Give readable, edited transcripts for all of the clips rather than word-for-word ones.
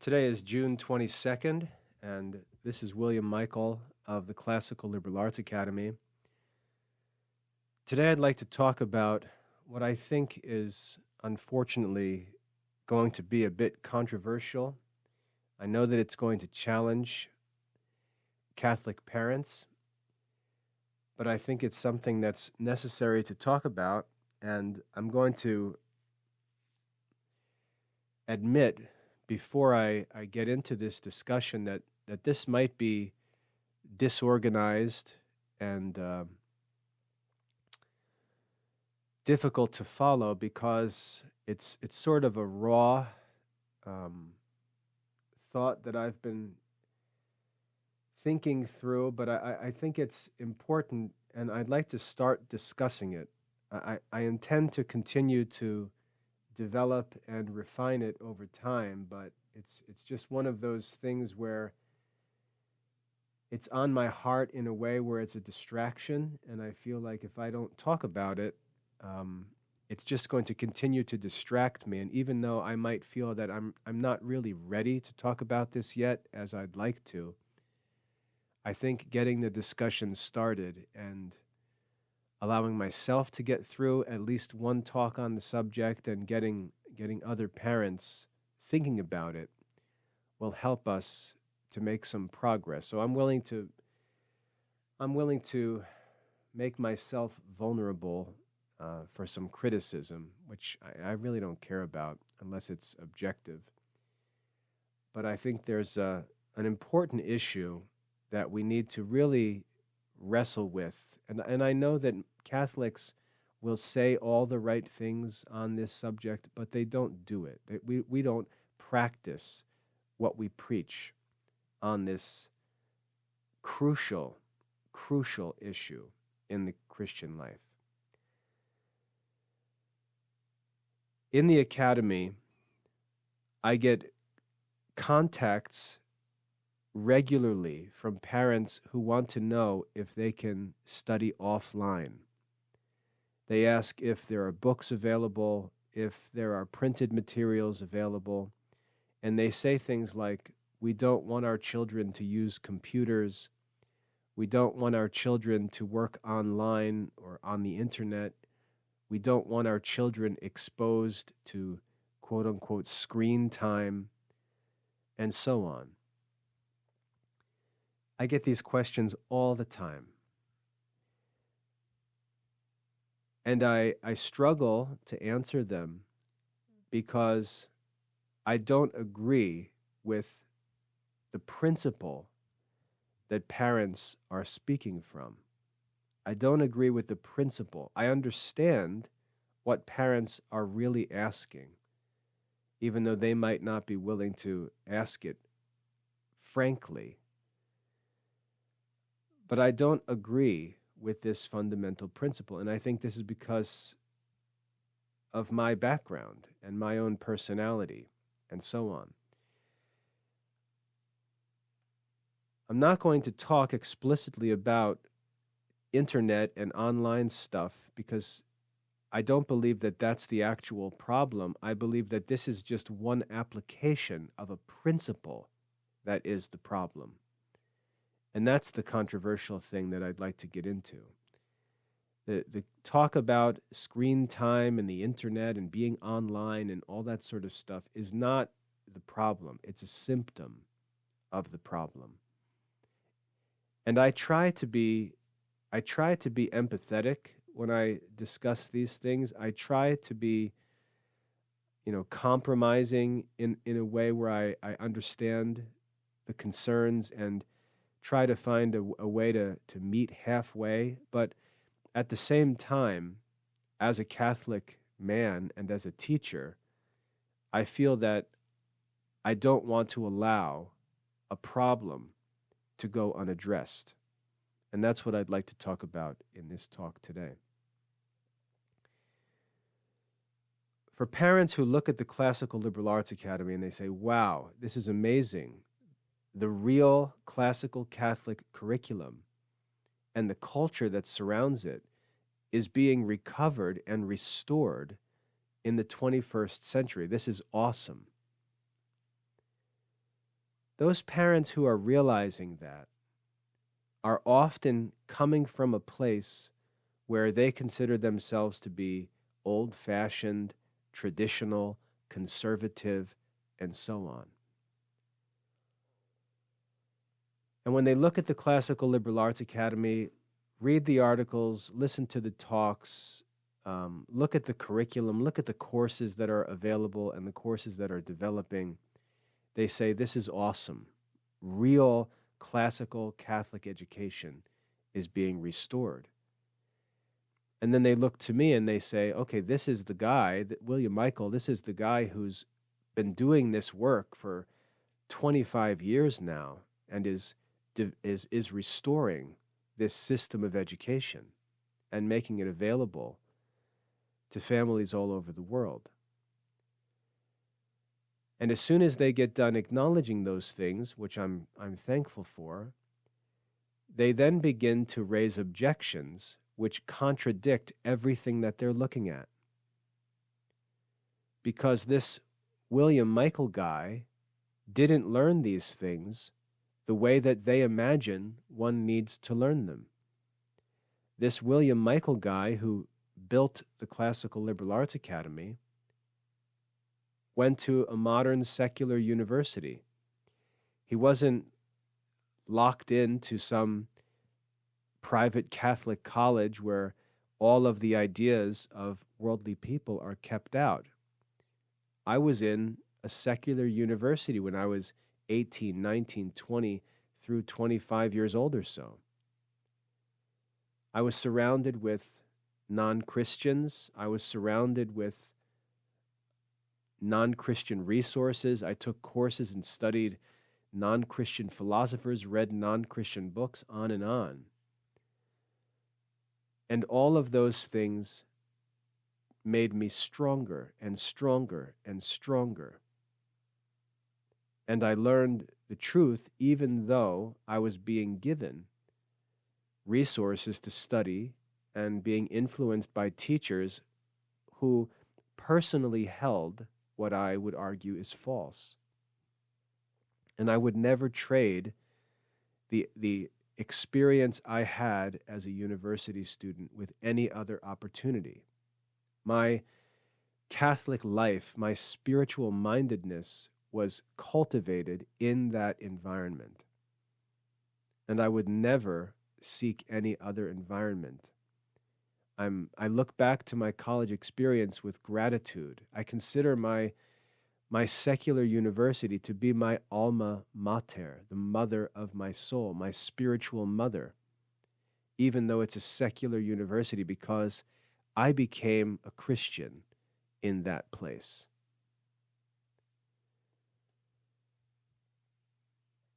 Today is June 22nd, and this is William Michael of the Classical Liberal Arts Academy. Today I'd like to talk about what I think is unfortunately going to be a bit controversial. I know that it's going to challenge Catholic parents, but I think it's something that's necessary to talk about, and I'm going to admit before I get into this discussion that this might be disorganized and difficult to follow because it's sort of a raw thought that I've been thinking through, but I think it's important, and I'd like to start discussing it. I intend to continue to develop and refine it over time, but it's just one of those things where it's on my heart in a way where it's a distraction, and I feel like if I don't talk about it, it's just going to continue to distract me. And even though I might feel that I'm not really ready to talk about this yet as I'd like to, I think getting the discussion started and allowing myself to get through at least one talk on the subject and getting other parents thinking about it will help us to make some progress. So I'm willing to make myself vulnerable for some criticism, which I really don't care about unless it's objective. But I think there's an important issue that we need to really wrestle with. And I know that Catholics will say all the right things on this subject, but they don't do it. We don't practice what we preach on this crucial issue in the Christian life. In the academy, I get contacts regularly from parents who want to know if they can study offline. They ask if there are books available, if there are printed materials available, and they say things like, we don't want our children to use computers, we don't want our children to work online or on the internet, we don't want our children exposed to quote-unquote screen time, and so on. I get these questions all the time. And I struggle to answer them because I don't agree with the principle that parents are speaking from. I don't agree with the principle. I understand what parents are really asking, even though they might not be willing to ask it frankly. But I don't agree with this fundamental principle, and I think this is because of my background and my own personality and so on. I'm not going to talk explicitly about internet and online stuff because I don't believe that that's the actual problem. I believe that this is just one application of a principle that is the problem. And that's the controversial thing that I'd like to get into. The talk about screen time and the internet and being online and all that sort of stuff is not the problem. It's a symptom of the problem. And I try to be empathetic when I discuss these things. I try to be, compromising in a way where I understand the concerns and try to find a way to meet halfway. But at the same time, as a Catholic man and as a teacher, I feel that I don't want to allow a problem to go unaddressed. And that's what I'd like to talk about in this talk today. For parents who look at the Classical Liberal Arts Academy and they say, wow, this is amazing, the real classical Catholic curriculum and the culture that surrounds it is being recovered and restored in the 21st century. This is awesome. those parents who are realizing that are often coming from a place where they consider themselves to be old-fashioned, traditional, conservative, and so on. And when they look at the Classical Liberal Arts Academy, read the articles, listen to the talks, look at the curriculum, look at the courses that are available and the courses that are developing, they say, this is awesome. Real classical Catholic education is being restored. And then they look to me and they say, okay, this is the guy, William Michael, this is the guy who's been doing this work for 25 years now and is restoring this system of education and making it available to families all over the world. And as soon as they get done acknowledging those things, which I'm thankful for, they then begin to raise objections which contradict everything that they're looking at. Because this William Michael guy didn't learn these things the way that they imagine one needs to learn them. This William Michael guy who built the Classical Liberal Arts Academy went to a modern secular university. He wasn't locked into some private Catholic college where all of the ideas of worldly people are kept out. I was in a secular university when I was 18, 19, 20, through 25 years old or so. I was surrounded with non-Christians. I was surrounded with non-Christian resources. I took courses and studied non-Christian philosophers, read non-Christian books, on and on. And all of those things made me stronger and stronger and stronger. And I learned the truth even though I was being given resources to study and being influenced by teachers who personally held what I would argue is false. And I would never trade the experience I had as a university student with any other opportunity. My Catholic life, my spiritual mindedness was cultivated in that environment. And I would never seek any other environment. I look back to my college experience with gratitude. I consider my secular university to be my alma mater, the mother of my soul, my spiritual mother, even though it's a secular university, because I became a Christian in that place.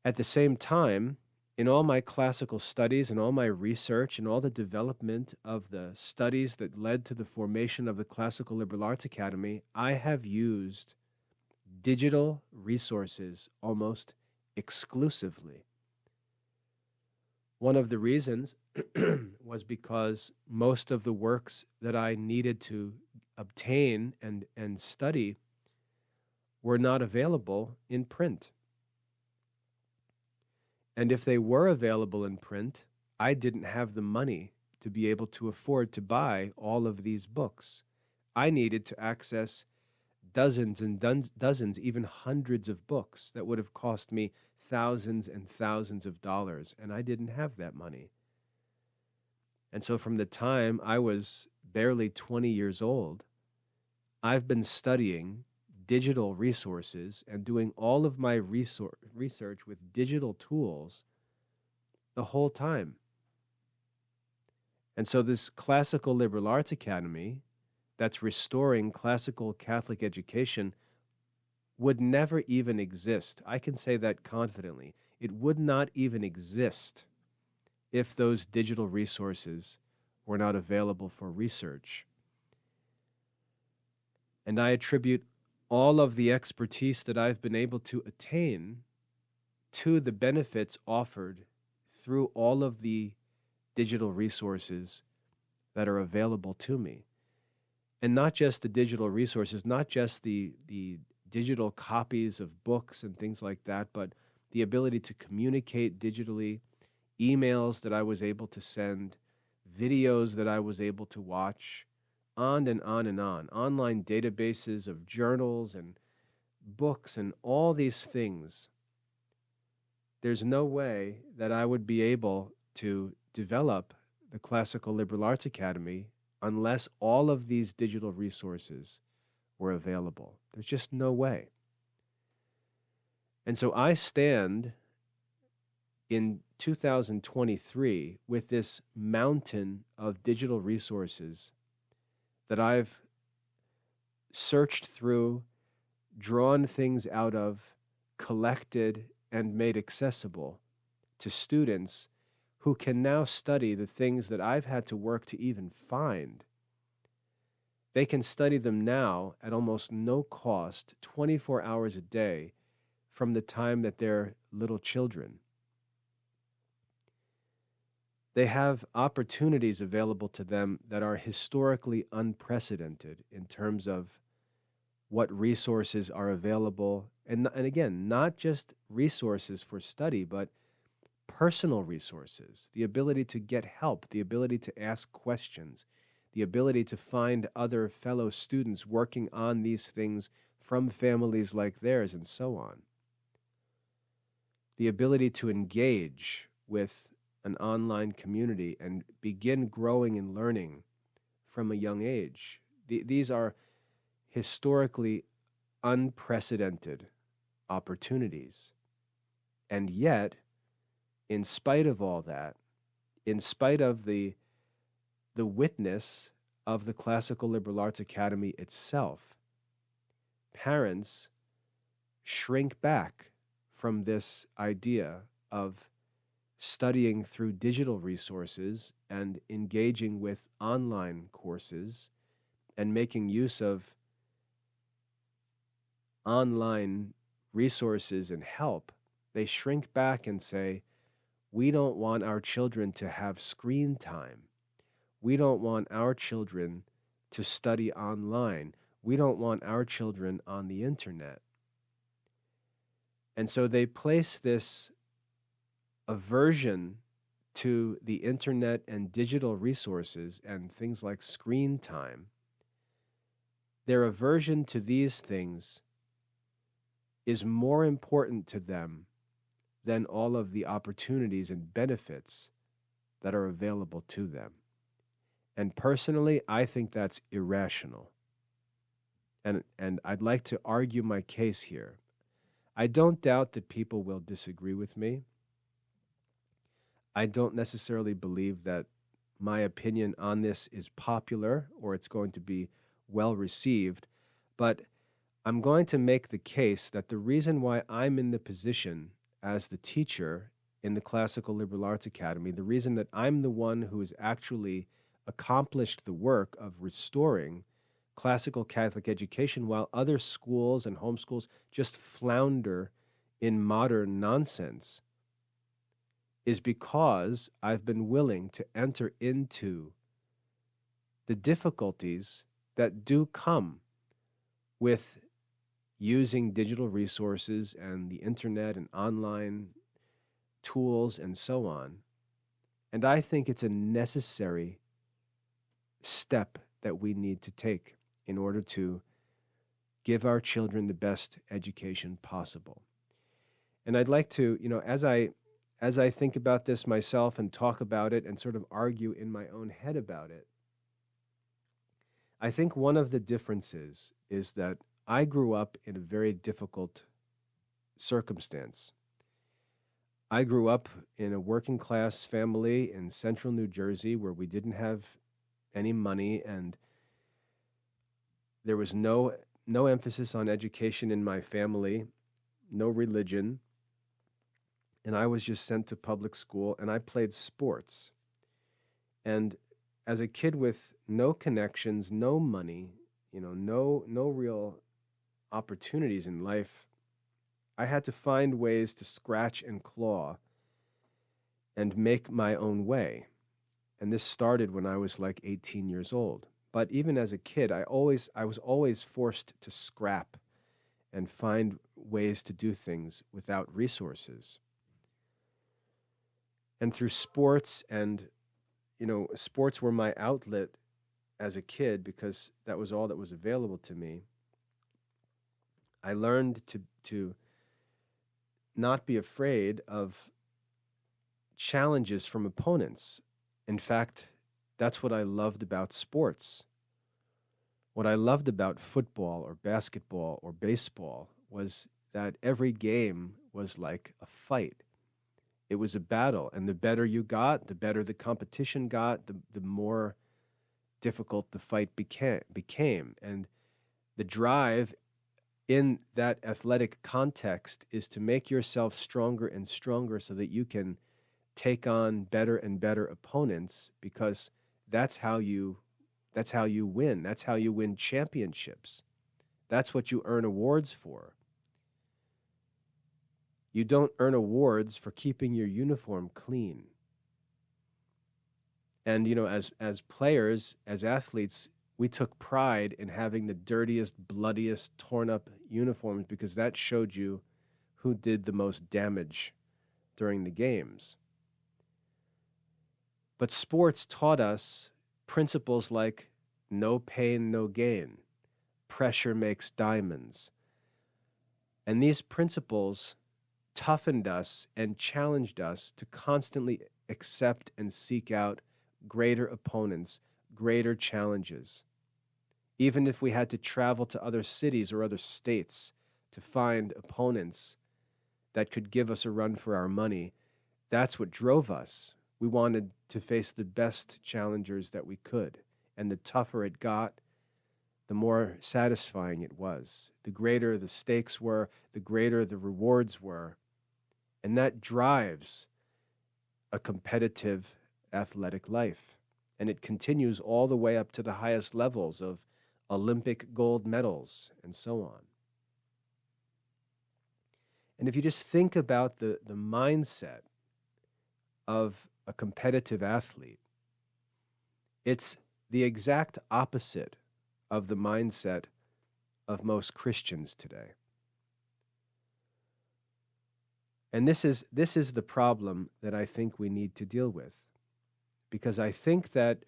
At the same time, in all my classical studies and all my research and all the development of the studies that led to the formation of the Classical Liberal Arts Academy, I have used digital resources almost exclusively. One of the reasons was because most of the works that I needed to obtain and study were not available in print. And if they were available in print, I didn't have the money to be able to afford to buy all of these books. I needed to access dozens and dozens, even hundreds of books that would have cost me thousands and thousands of dollars, and I didn't have that money. And so from the time I was barely 20 years old, I've been studying digital resources and doing all of my research with digital tools the whole time. And so this Classical Liberal Arts Academy that's restoring classical Catholic education would never even exist. I can say that confidently. It would not even exist if those digital resources were not available for research. And I attribute all of the expertise that I've been able to attain to the benefits offered through all of the digital resources that are available to me. And not just the digital resources, not just the digital copies of books and things like that, but the ability to communicate digitally, emails that I was able to send, videos that I was able to watch, on and on and on, online databases of journals and books and all these things. There's no way that I would be able to develop the Classical Liberal Arts Academy unless all of these digital resources were available. There's just no way. And so I stand in 2023 with this mountain of digital resources that I've searched through, drawn things out of, collected, and made accessible to students who can now study the things that I've had to work to even find. They can study them now at almost no cost, 24 hours a day, from the time that they're little children. They have opportunities available to them that are historically unprecedented in terms of what resources are available. And again, not just resources for study, but personal resources, the ability to get help, the ability to ask questions, the ability to find other fellow students working on these things from families like theirs, and so on. The ability to engage with an online community and begin growing and learning from a young age. These are historically unprecedented opportunities. And yet, in spite of all that, in spite of the witness of the Classical Liberal Arts Academy itself, parents shrink back from this idea of studying through digital resources and engaging with online courses and making use of online resources and help. They shrink back and say, we don't want our children to have screen time. We don't want our children to study online. We don't want our children on the internet. And so they place this aversion to the internet and digital resources and things like screen time. Their aversion to these things is more important to them than all of the opportunities and benefits that are available to them. And personally, I think that's irrational. And I'd like to argue my case here. I don't doubt that people will disagree with me. I don't necessarily believe that my opinion on this is popular or it's going to be well received, but I'm going to make the case that the reason why I'm in the position as the teacher in the Classical Liberal Arts Academy, the reason that I'm the one who has actually accomplished the work of restoring classical Catholic education while other schools and homeschools just flounder in modern nonsense, is because I've been willing to enter into the difficulties that do come with using digital resources and the internet and online tools and so on. And I think it's a necessary step that we need to take in order to give our children the best education possible. And I'd like to, as I think about this myself and talk about it and sort of argue in my own head about it, I think one of the differences is that I grew up in a very difficult circumstance. I grew up in a working class family in central New Jersey where we didn't have any money and there was no emphasis on education in my family, no religion. And I was just sent to public school, and I played sports. And as a kid with no connections, no money, no real opportunities in life, I had to find ways to scratch and claw and make my own way. And this started when I was like 18 years old. But even as a kid, I was always forced to scrap and find ways to do things without resources. And through sports, and sports were my outlet as a kid because that was all that was available to me. I learned to not be afraid of challenges from opponents. In fact, that's what I loved about sports. What I loved about football or basketball or baseball was that every game was like a fight. It was a battle, and the better you got, the better the competition got, the more difficult the fight became. And the drive in that athletic context is to make yourself stronger and stronger so that you can take on better and better opponents, because that's how you win. That's how you win championships. That's what you earn awards for. You don't earn awards for keeping your uniform clean. And, as players, as athletes, we took pride in having the dirtiest, bloodiest, torn up uniforms because that showed you who did the most damage during the games. But sports taught us principles like no pain, no gain, pressure makes diamonds. And these principles toughened us and challenged us to constantly accept and seek out greater opponents, greater challenges. Even if we had to travel to other cities or other states to find opponents that could give us a run for our money, that's what drove us. We wanted to face the best challengers that we could, and the tougher it got, the more satisfying it was. The greater the stakes were, the greater the rewards were, and that drives a competitive athletic life. And it continues all the way up to the highest levels of Olympic gold medals and so on. And if you just think about the mindset of a competitive athlete, it's the exact opposite of the mindset of most Christians today. And this is the problem that I think we need to deal with, because I think that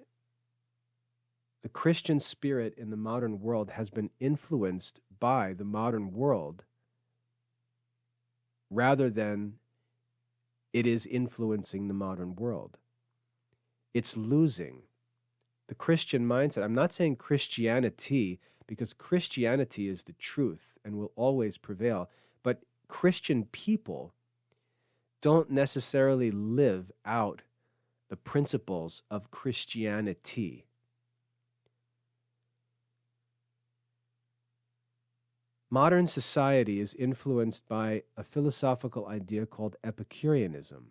the Christian spirit in the modern world has been influenced by the modern world rather than it is influencing the modern world. It's losing the Christian mindset. I'm not saying Christianity, because Christianity is the truth and will always prevail, but Christian people don't necessarily live out the principles of Christianity. Modern society is influenced by a philosophical idea called Epicureanism.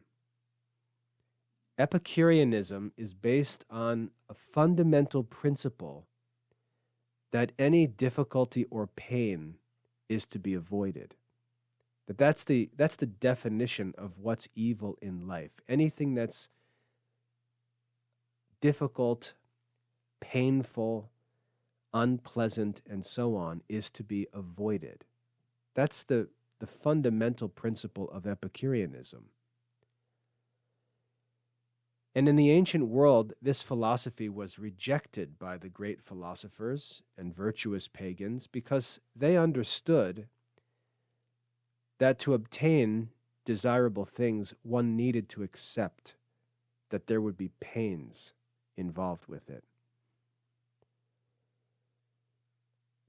Epicureanism is based on a fundamental principle that any difficulty or pain is to be avoided. That's the definition of what's evil in life. Anything that's difficult, painful, unpleasant, and so on is to be avoided. That's the fundamental principle of Epicureanism. And in the ancient world, this philosophy was rejected by the great philosophers and virtuous pagans because they understood that to obtain desirable things, one needed to accept that there would be pains involved with it.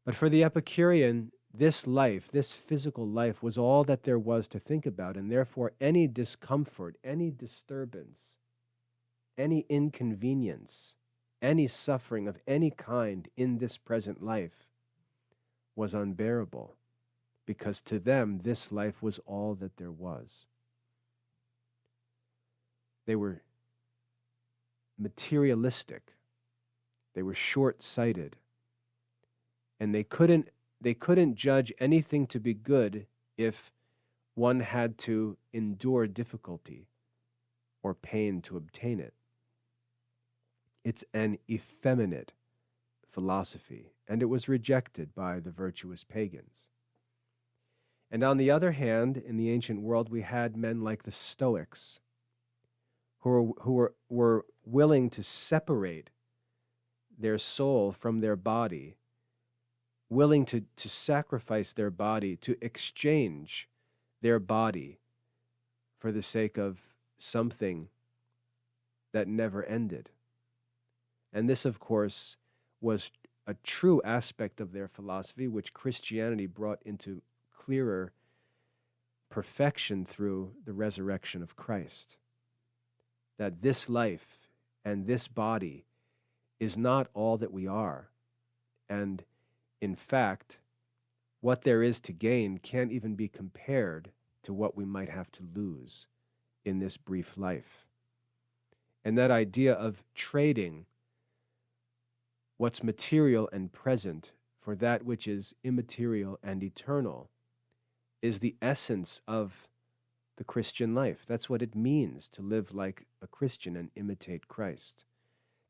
But for the Epicurean, this life, this physical life, was all that there was to think about, and therefore any discomfort, any disturbance, any inconvenience, any suffering of any kind in this present life was unbearable, because to them this life was all that there was. They were materialistic. They were short-sighted. And they couldn't judge anything to be good if one had to endure difficulty or pain to obtain it. It's an effeminate philosophy, and it was rejected by the virtuous pagans. And on the other hand, in the ancient world, we had men like the Stoics, who were willing to separate their soul from their body, willing to sacrifice their body, to exchange their body for the sake of something that never ended. And this, of course, was a true aspect of their philosophy, which Christianity brought into clearer perfection through the resurrection of Christ. That this life and this body is not all that we are. And in fact, what there is to gain can't even be compared to what we might have to lose in this brief life. And that idea of trading what's material and present for that which is immaterial and eternal is the essence of the Christian life. That's what it means to live like a Christian and imitate Christ.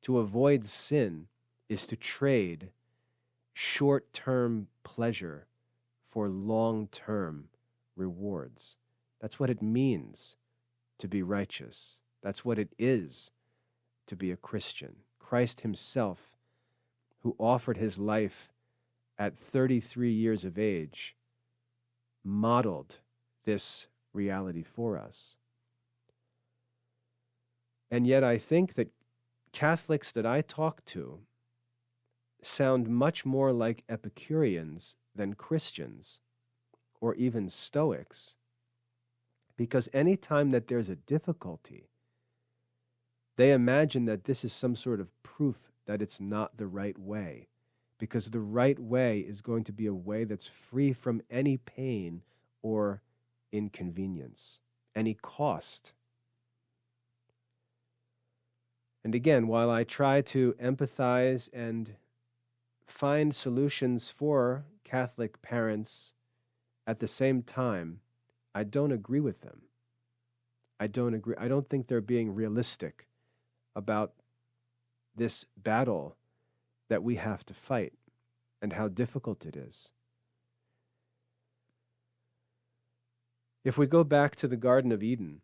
To avoid sin is to trade short-term pleasure for long-term rewards. That's what it means to be righteous. That's what it is to be a Christian. Christ himself, who offered his life at 33 years of age, modeled this reality for us. And yet I think that Catholics that I talk to sound much more like Epicureans than Christians, or even Stoics, because any time that there's a difficulty, they imagine that this is some sort of proof that it's not the right way, because the right way is going to be a way that's free from any pain or inconvenience, any cost. And again, while I try to empathize and find solutions for Catholic parents, at the same time, I don't agree with them. I don't think they're being realistic about this battle that we have to fight and how difficult it is. If we go back to the Garden of Eden,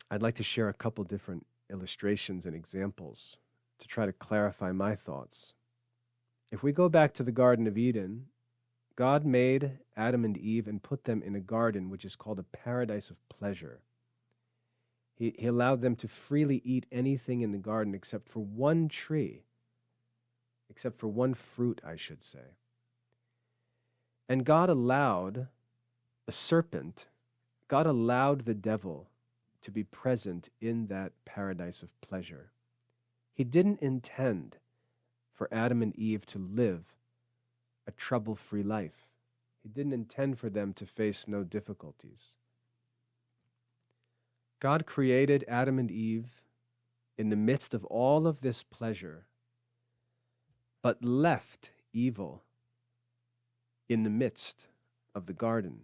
I'd like to share a couple different illustrations and examples to try to clarify my thoughts. If we go back to the Garden of Eden, God made Adam and Eve and put them in a garden which is called a paradise of pleasure. He allowed them to freely eat anything in the garden except for one tree, except for one fruit, I should say. And God allowed the devil to be present in that paradise of pleasure. He didn't intend for Adam and Eve to live a trouble-free life. He didn't intend for them to face no difficulties. God created Adam and Eve in the midst of all of this pleasure, but left evil in the midst of the garden.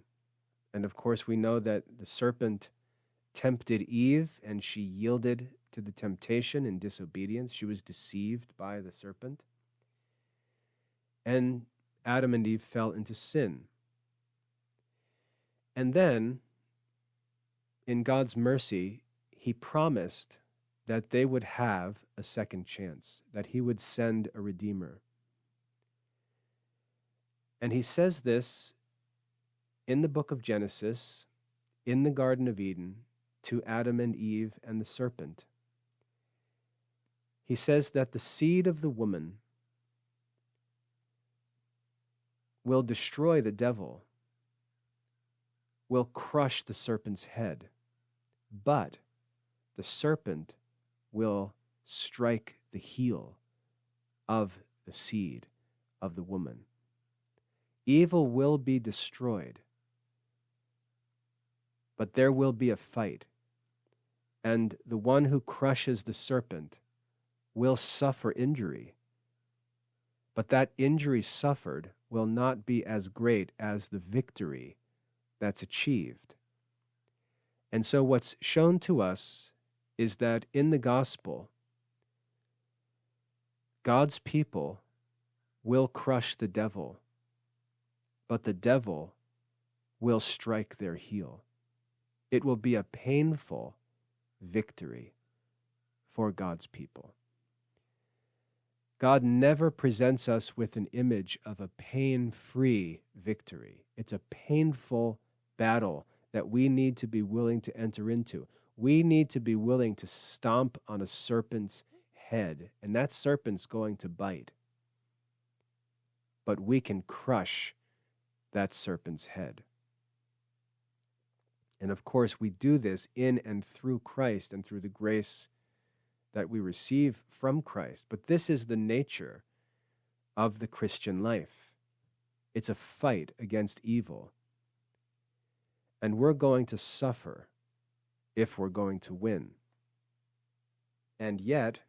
And of course, we know that the serpent tempted Eve, and she yielded to the temptation in disobedience. She was deceived by the serpent. And Adam and Eve fell into sin. And then, in God's mercy, he promised that they would have a second chance, that he would send a Redeemer. And he says this in the book of Genesis, in the Garden of Eden, to Adam and Eve and the serpent. He says that the seed of the woman will destroy the devil, will crush the serpent's head, but the serpent will strike the heel of the seed of the woman. Evil will be destroyed, but there will be a fight, and the one who crushes the serpent will suffer injury, but that injury suffered will not be as great as the victory that's achieved. And so what's shown to us is that in the gospel, God's people will crush the devil, but the devil will strike their heel. It will be a painful victory for God's people. God never presents us with an image of a pain-free victory. It's a painful battle that we need to be willing to enter into. We need to be willing to stomp on a serpent's head, and that serpent's going to bite. But we can crush that serpent's head. And of course, we do this in and through Christ and through the grace that we receive from Christ. But this is the nature of the Christian life. It's a fight against evil. And we're going to suffer if we're going to win. And yet,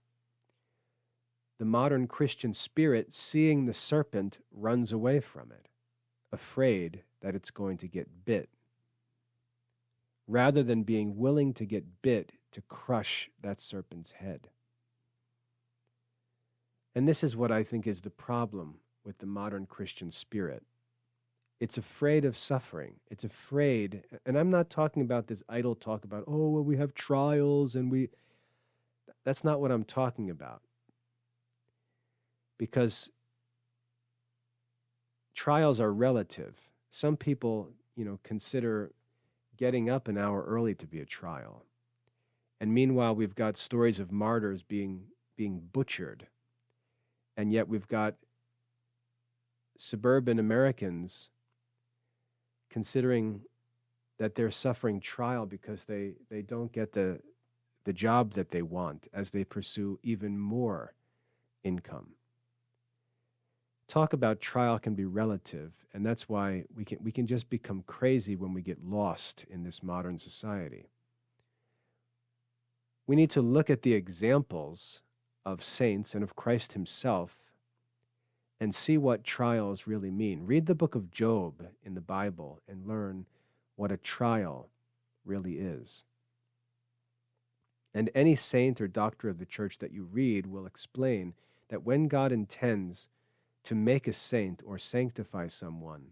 the modern Christian spirit, seeing the serpent, runs away from it, afraid that it's going to get bit, rather than being willing to get bit to crush that serpent's head. And this is what I think is the problem with the modern Christian spirit. It's afraid of suffering. It's afraid, and I'm not talking about this idle talk about, oh, well, we have trials and that's not what I'm talking about. Because trials are relative. Some people, consider getting up an hour early to be a trial. And meanwhile, we've got stories of martyrs being butchered. And yet we've got suburban Americans considering that they're suffering trial because they don't get the job that they want as they pursue even more income. Talk about trial can be relative, and that's why we can just become crazy when we get lost in this modern society. We need to look at the examples of saints and of Christ himself and see what trials really mean. Read the book of Job in the Bible and learn what a trial really is. And any saint or doctor of the church that you read will explain that when God intends to make a saint or sanctify someone,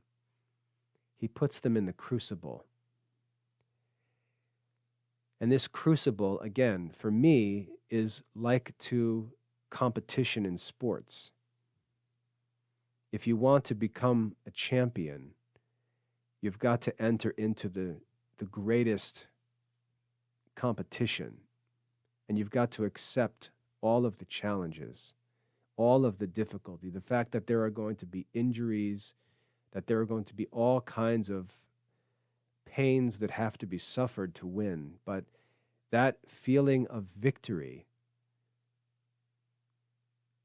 he puts them in the crucible. And this crucible, again, for me, is like to competition in sports. If you want to become a champion, you've got to enter into the greatest competition, and you've got to accept all of the challenges, all of the difficulty, the fact that there are going to be injuries, that there are going to be all kinds of pains that have to be suffered to win. But that feeling of victory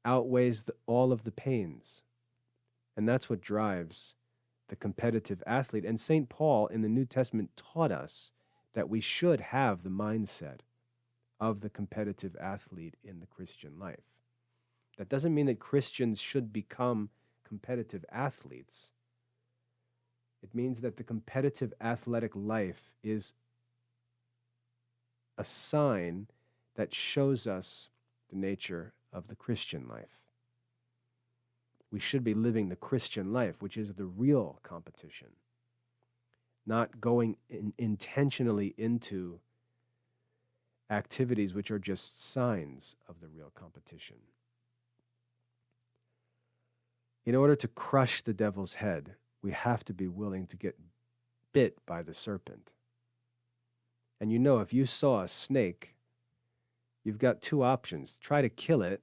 outweighs all of the pains. And that's what drives the competitive athlete. And St. Paul in the New Testament taught us that we should have the mindset of the competitive athlete in the Christian life. That doesn't mean that Christians should become competitive athletes. It means that the competitive athletic life is a sign that shows us the nature of the Christian life. We should be living the Christian life, which is the real competition, not going intentionally into activities which are just signs of the real competition. In order to crush the devil's head, we have to be willing to get bit by the serpent. And if you saw a snake, you've got two options. Try to kill it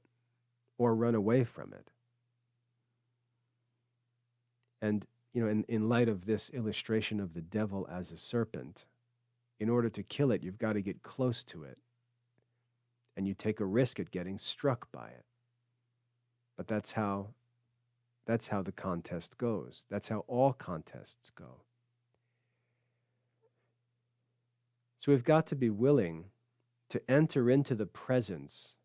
or run away from it. And, in light of this illustration of the devil as a serpent, in order to kill it, you've got to get close to it. And you take a risk at getting struck by it. But that's how the contest goes. That's how all contests go. So we've got to be willing to enter into the presence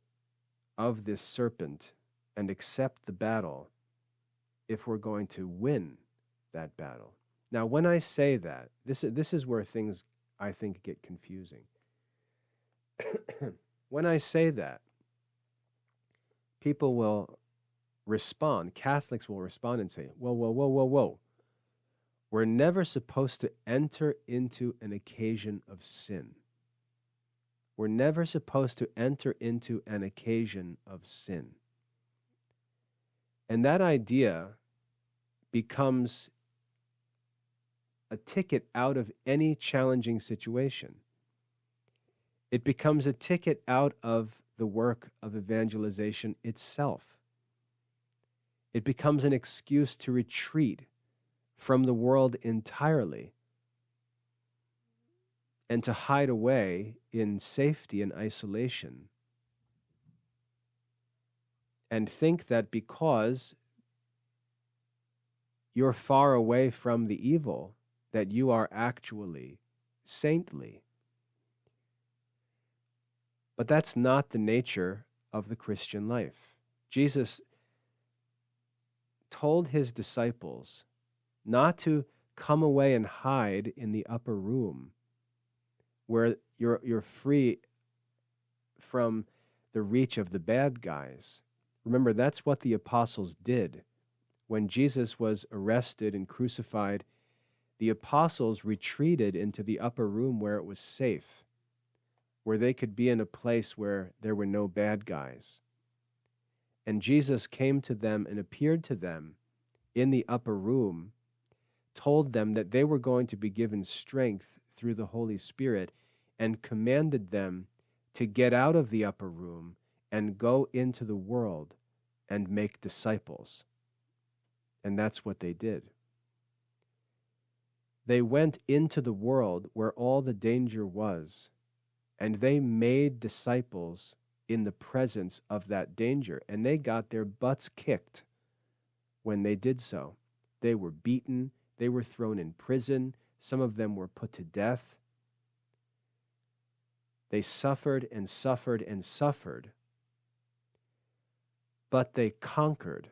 of this serpent and accept the battle if we're going to win that battle. Now, when I say that, this is where things, I think, get confusing. When I say that, people will respond, Catholics will respond and say, whoa. We're never supposed to enter into an occasion of sin. We're never supposed to enter into an occasion of sin. And that idea becomes a ticket out of any challenging situation. It becomes a ticket out of the work of evangelization itself. It becomes an excuse to retreat from the world entirely and to hide away in safety and isolation and think that because you're far away from the evil, that you are actually saintly. But that's not the nature of the Christian life. Jesus told his disciples not to come away and hide in the upper room where you're free from the reach of the bad guys. Remember, that's what the apostles did. When Jesus was arrested and crucified, the apostles retreated into the upper room where it was safe, where they could be in a place where there were no bad guys. And Jesus came to them and appeared to them in the upper room, told them that they were going to be given strength through the Holy Spirit, and commanded them to get out of the upper room and go into the world and make disciples. And that's what they did. They went into the world where all the danger was, and they made disciples in the presence of that danger, and they got their butts kicked when they did so. They were beaten, they were thrown in prison, some of them were put to death. They suffered and suffered and suffered, but they conquered.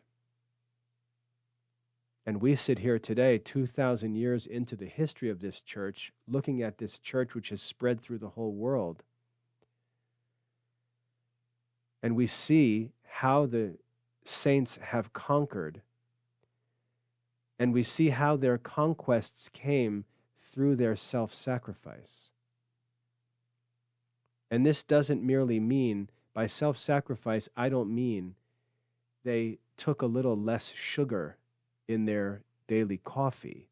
And we sit here today, 2,000 years into the history of this church, looking at this church which has spread through the whole world. And we see how the saints have conquered. And we see how their conquests came through their self-sacrifice. And this doesn't merely mean, by self-sacrifice, I don't mean they took a little less sugar in their daily coffee.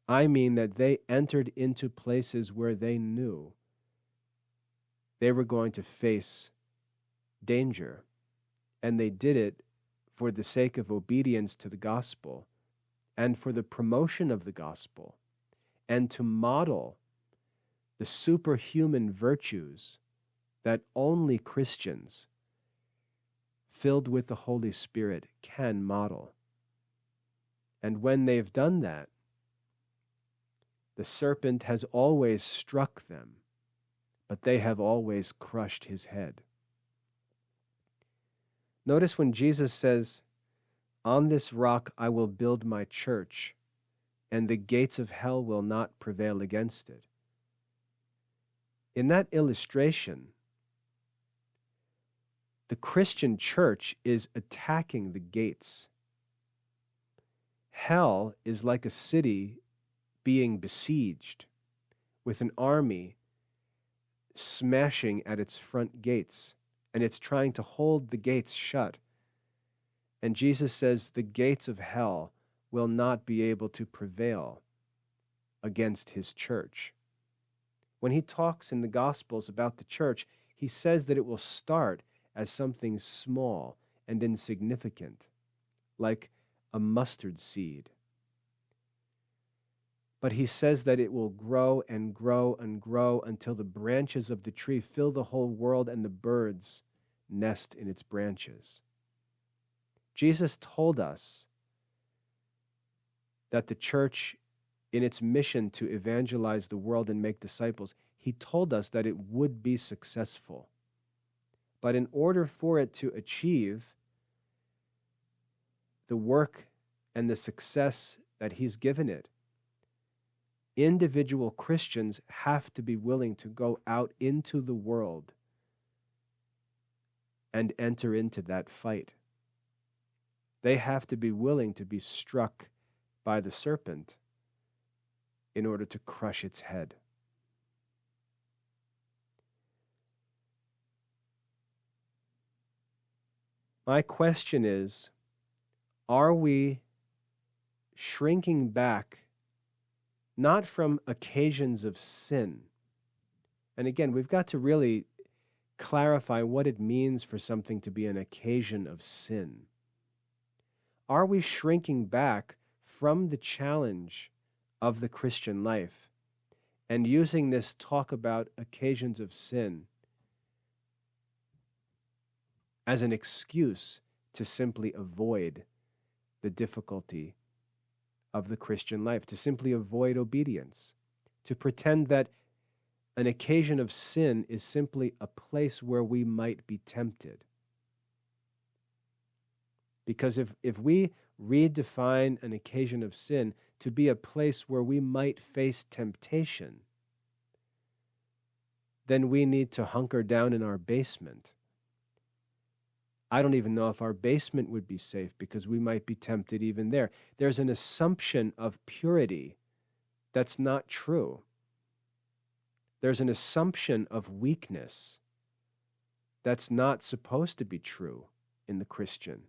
I mean that they entered into places where they knew they were going to face danger, and they did it for the sake of obedience to the gospel and for the promotion of the gospel and to model the superhuman virtues that only Christians filled with the Holy Spirit can model. And when they've done that, the serpent has always struck them, but they have always crushed his head. Notice when Jesus says, "On this rock I will build my church, and the gates of hell will not prevail against it." In that illustration, the Christian church is attacking the gates. Hell is like a city being besieged, with an army smashing at its front gates, and it's trying to hold the gates shut. And Jesus says the gates of hell will not be able to prevail against his church. When he talks in the Gospels about the church, he says that it will start as something small and insignificant, like a mustard seed. But he says that it will grow and grow and grow until the branches of the tree fill the whole world and the birds nest in its branches. Jesus told us that the church, in its mission to evangelize the world and make disciples, he told us that it would be successful. But in order for it to achieve the work and the success that he's given it, individual Christians have to be willing to go out into the world and enter into that fight. They have to be willing to be struck by the serpent in order to crush its head. My question is, are we shrinking back not from occasions of sin? And again, we've got to really clarify what it means for something to be an occasion of sin. Are we shrinking back from the challenge of the Christian life and using this talk about occasions of sin as an excuse to simply avoid the difficulty of the Christian life, to simply avoid obedience, to pretend that an occasion of sin is simply a place where we might be tempted? Because if we redefine an occasion of sin to be a place where we might face temptation, then we need to hunker down in our basement. I don't even know if our basement would be safe because we might be tempted even there. There's an assumption of purity that's not true. There's an assumption of weakness that's not supposed to be true in the Christian.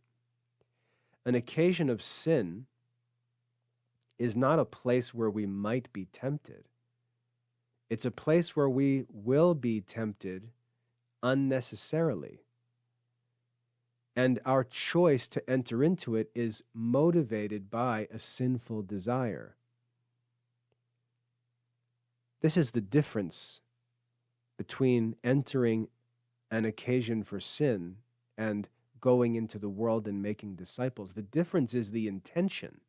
An occasion of sin is not a place where we might be tempted. It's a place where we will be tempted unnecessarily. And our choice to enter into it is motivated by a sinful desire. This is the difference between entering an occasion for sin and going into the world and making disciples. The difference is the intention.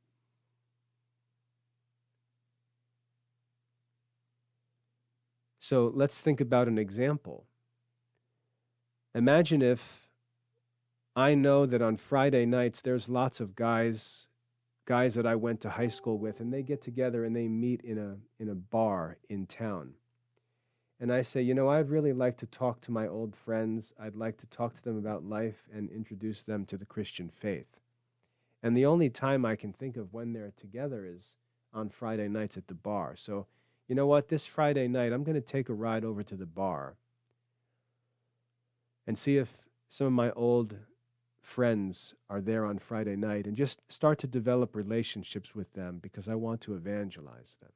So let's think about an example. Imagine if I know that on Friday nights there's lots of guys that I went to high school with, and they get together and they meet in a bar in town. And I say, I'd really like to talk to my old friends. I'd like to talk to them about life and introduce them to the Christian faith. And the only time I can think of when they're together is on Friday nights at the bar. So, you know what? This Friday night, I'm going to take a ride over to the bar and see if some of my old friends are there on Friday night and just start to develop relationships with them because I want to evangelize them.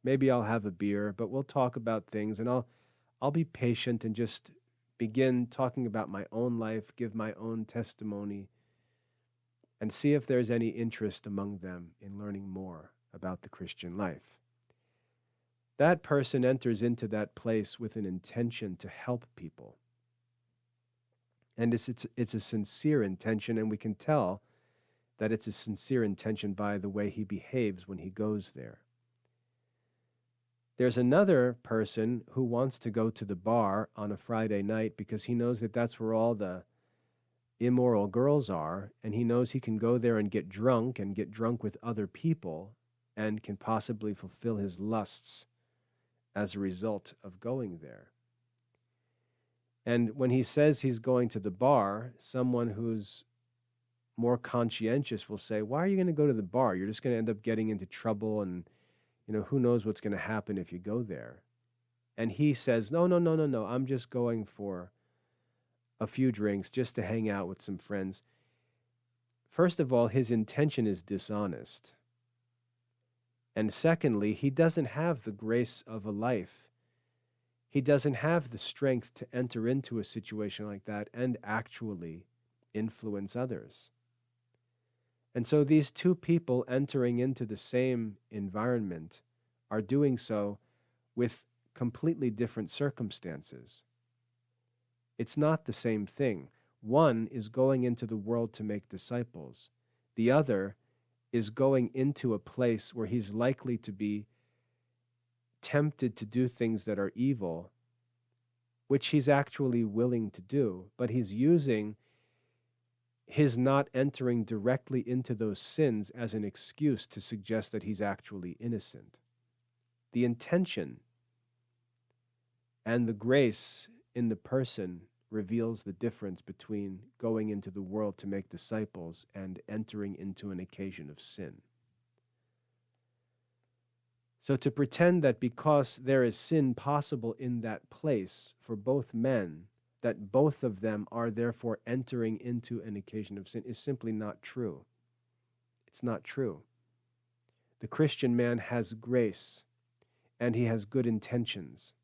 Maybe I'll have a beer, but we'll talk about things, and I'll be patient and just begin talking about my own life, give my own testimony, and see if there's any interest among them in learning more about the Christian life. That person enters into that place with an intention to help people. And it's a sincere intention, and we can tell that it's a sincere intention by the way he behaves when he goes there. There's another person who wants to go to the bar on a Friday night because he knows that that's where all the immoral girls are, and he knows he can go there and get drunk with other people and can possibly fulfill his lusts as a result of going there. And when he says he's going to the bar, someone who's more conscientious will say, why are you going to go to the bar? You're just going to end up getting into trouble, and who knows what's going to happen if you go there. And he says, no, I'm just going for a few drinks just to hang out with some friends. First of all, his intention is dishonest. And secondly, he doesn't have the grace of a life. He doesn't have the strength to enter into a situation like that and actually influence others. And so these two people entering into the same environment are doing so with completely different circumstances. It's not the same thing. One is going into the world to make disciples. The other is going into a place where he's likely to be tempted to do things that are evil, which he's actually willing to do, but he's using his not entering directly into those sins as an excuse to suggest that he's actually innocent. The intention and the grace in the person reveals the difference between going into the world to make disciples and entering into an occasion of sin. So to pretend that because there is sin possible in that place for both men, that both of them are therefore entering into an occasion of sin is simply not true. It's not true. The Christian man has grace, and he has good intentions.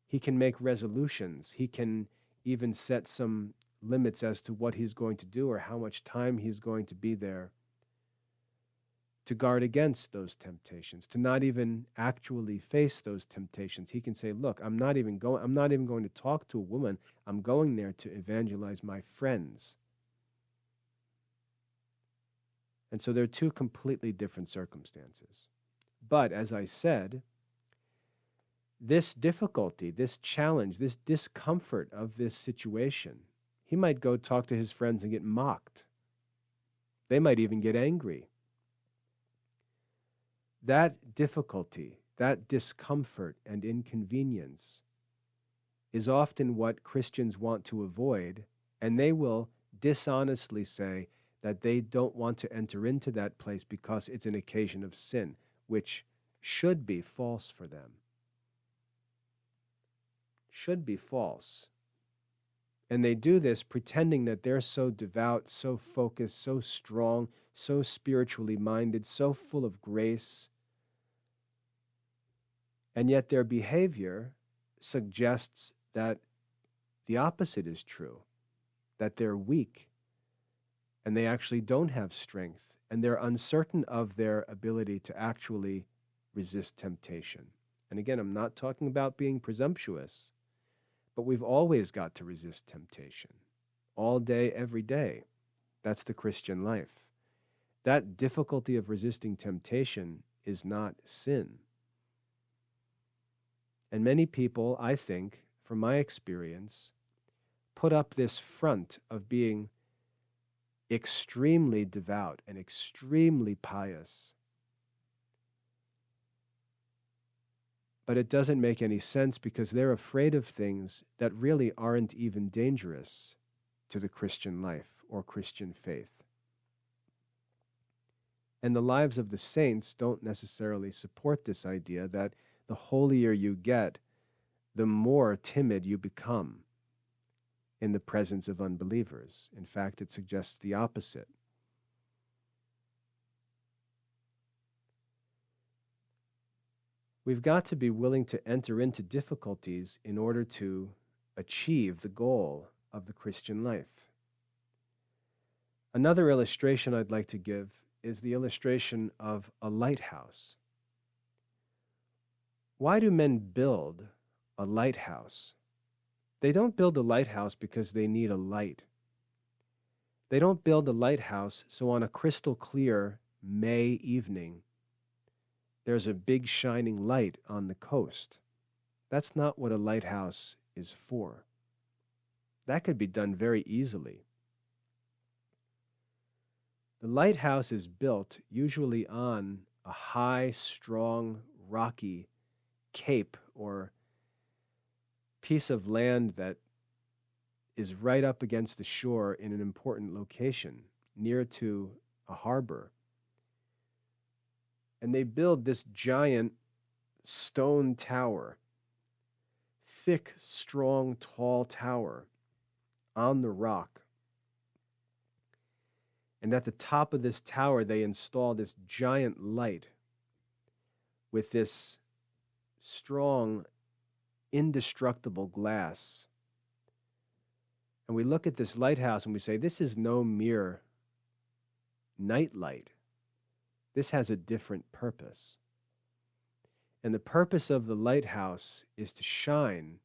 He can make resolutions. He can even set some limits as to what he's going to do or how much time he's going to be there to guard against those temptations, to not even actually face those temptations. He can say, look, I'm not even going to talk to a woman. I'm going there to evangelize my friends. And so there are two completely different circumstances. But as I said, this difficulty, this challenge, this discomfort of this situation, he might go talk to his friends and get mocked. They might even get angry. That difficulty, that discomfort and inconvenience is often what Christians want to avoid, and they will dishonestly say that they don't want to enter into that place because it's an occasion of sin, which should be false for them. Should be false. And they do this pretending that they're so devout, so focused, so strong, so spiritually minded, so full of grace. And yet their behavior suggests that the opposite is true, that they're weak, and they actually don't have strength, and they're uncertain of their ability to actually resist temptation. And again, I'm not talking about being presumptuous, but we've always got to resist temptation, all day, every day. That's the Christian life. That difficulty of resisting temptation is not sin. And many people, I think, from my experience, put up this front of being extremely devout and extremely pious. But it doesn't make any sense because they're afraid of things that really aren't even dangerous to the Christian life or Christian faith. And the lives of the saints don't necessarily support this idea that the holier you get, the more timid you become in the presence of unbelievers. In fact, it suggests the opposite. We've got to be willing to enter into difficulties in order to achieve the goal of the Christian life. Another illustration I'd like to give is the illustration of a lighthouse. Why do men build a lighthouse? They don't build a lighthouse because they need a light. They don't build a lighthouse so on a crystal clear May evening there's a big shining light on the coast. That's not what a lighthouse is for. That could be done very easily. The lighthouse is built usually on a high, strong, rocky cape or piece of land that is right up against the shore in an important location, near to a harbor. And they build this giant stone tower, thick, strong, tall tower on the rock. And at the top of this tower, they install this giant light with this strong, indestructible glass. And we look at this lighthouse and we say, this is no mere night light. This has a different purpose. And the purpose of the lighthouse is to shine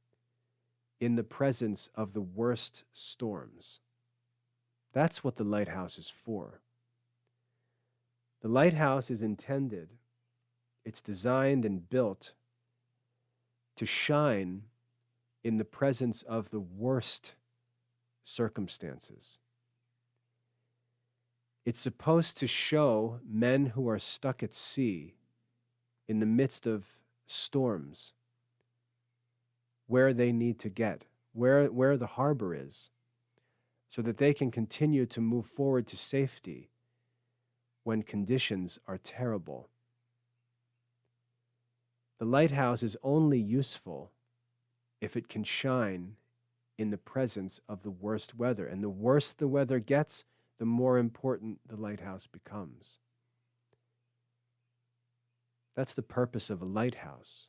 in the presence of the worst storms. That's what the lighthouse is for. The lighthouse is intended, it's designed and built to shine in the presence of the worst circumstances. It's supposed to show men who are stuck at sea in the midst of storms where they need to get, where the harbor is, so that they can continue to move forward to safety when conditions are terrible. The lighthouse is only useful if it can shine in the presence of the worst weather. And the worse the weather gets, the more important the lighthouse becomes. That's the purpose of a lighthouse.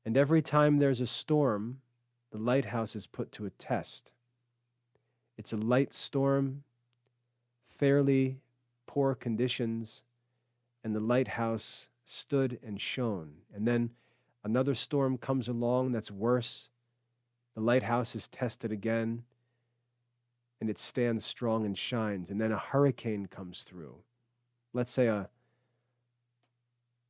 And every time there's a storm, the lighthouse is put to a test. It's a light storm, fairly poor conditions, and the lighthouse stood and shone. And then another storm comes along that's worse. The lighthouse is tested again, and it stands strong and shines. And then a hurricane comes through. Let's say a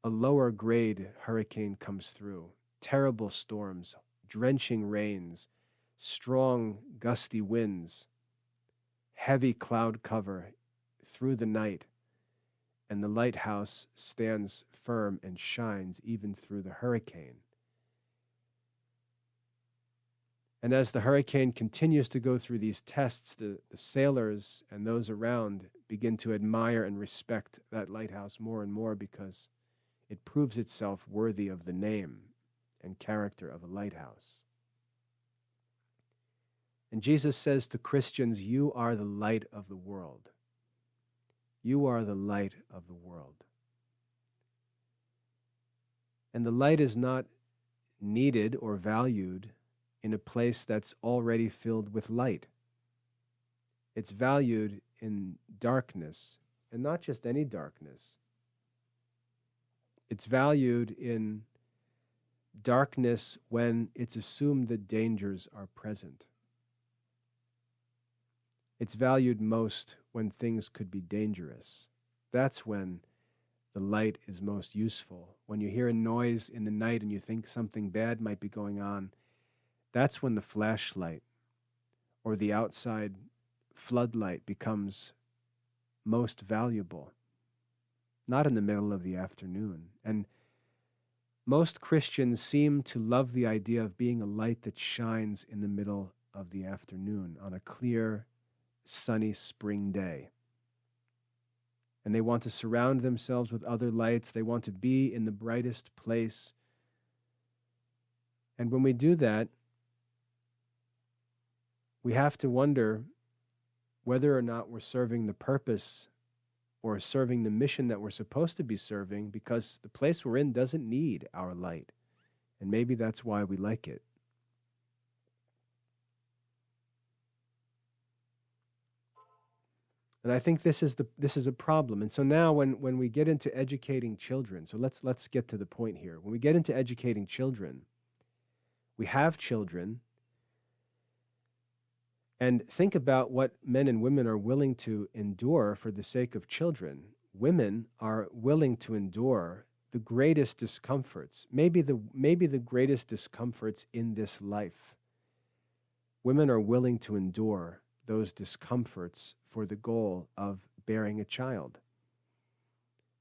lower grade hurricane comes through. Terrible storms, drenching rains, strong gusty winds, heavy cloud cover through the night, and the lighthouse stands firm and shines even through the hurricane. And as the hurricane continues to go through these tests, the sailors and those around begin to admire and respect that lighthouse more and more because it proves itself worthy of the name and character of a lighthouse. And Jesus says to Christians, you are the light of the world. You are the light of the world. And the light is not needed or valued in a place that's already filled with light. It's valued in darkness, and not just any darkness. It's valued in darkness when it's assumed that dangers are present. It's valued most when things could be dangerous. That's when the light is most useful. When you hear a noise in the night and you think something bad might be going on, that's when the flashlight or the outside floodlight becomes most valuable. Not in the middle of the afternoon. And most Christians seem to love the idea of being a light that shines in the middle of the afternoon on a clear, sunny spring day. And they want to surround themselves with other lights. They want to be in the brightest place. And when we do that, we have to wonder whether or not we're serving the purpose or serving the mission that we're supposed to be serving, because the place we're in doesn't need our light. And maybe that's why we like it. And I think this is a problem. And so now when we get into educating children, so let's get to the point here. When we get into educating children, we have children, and think about what men and women are willing to endure for the sake of children. Women are willing to endure the greatest discomforts, maybe the greatest discomforts in this life. Women are willing to endure those discomforts for the goal of bearing a child.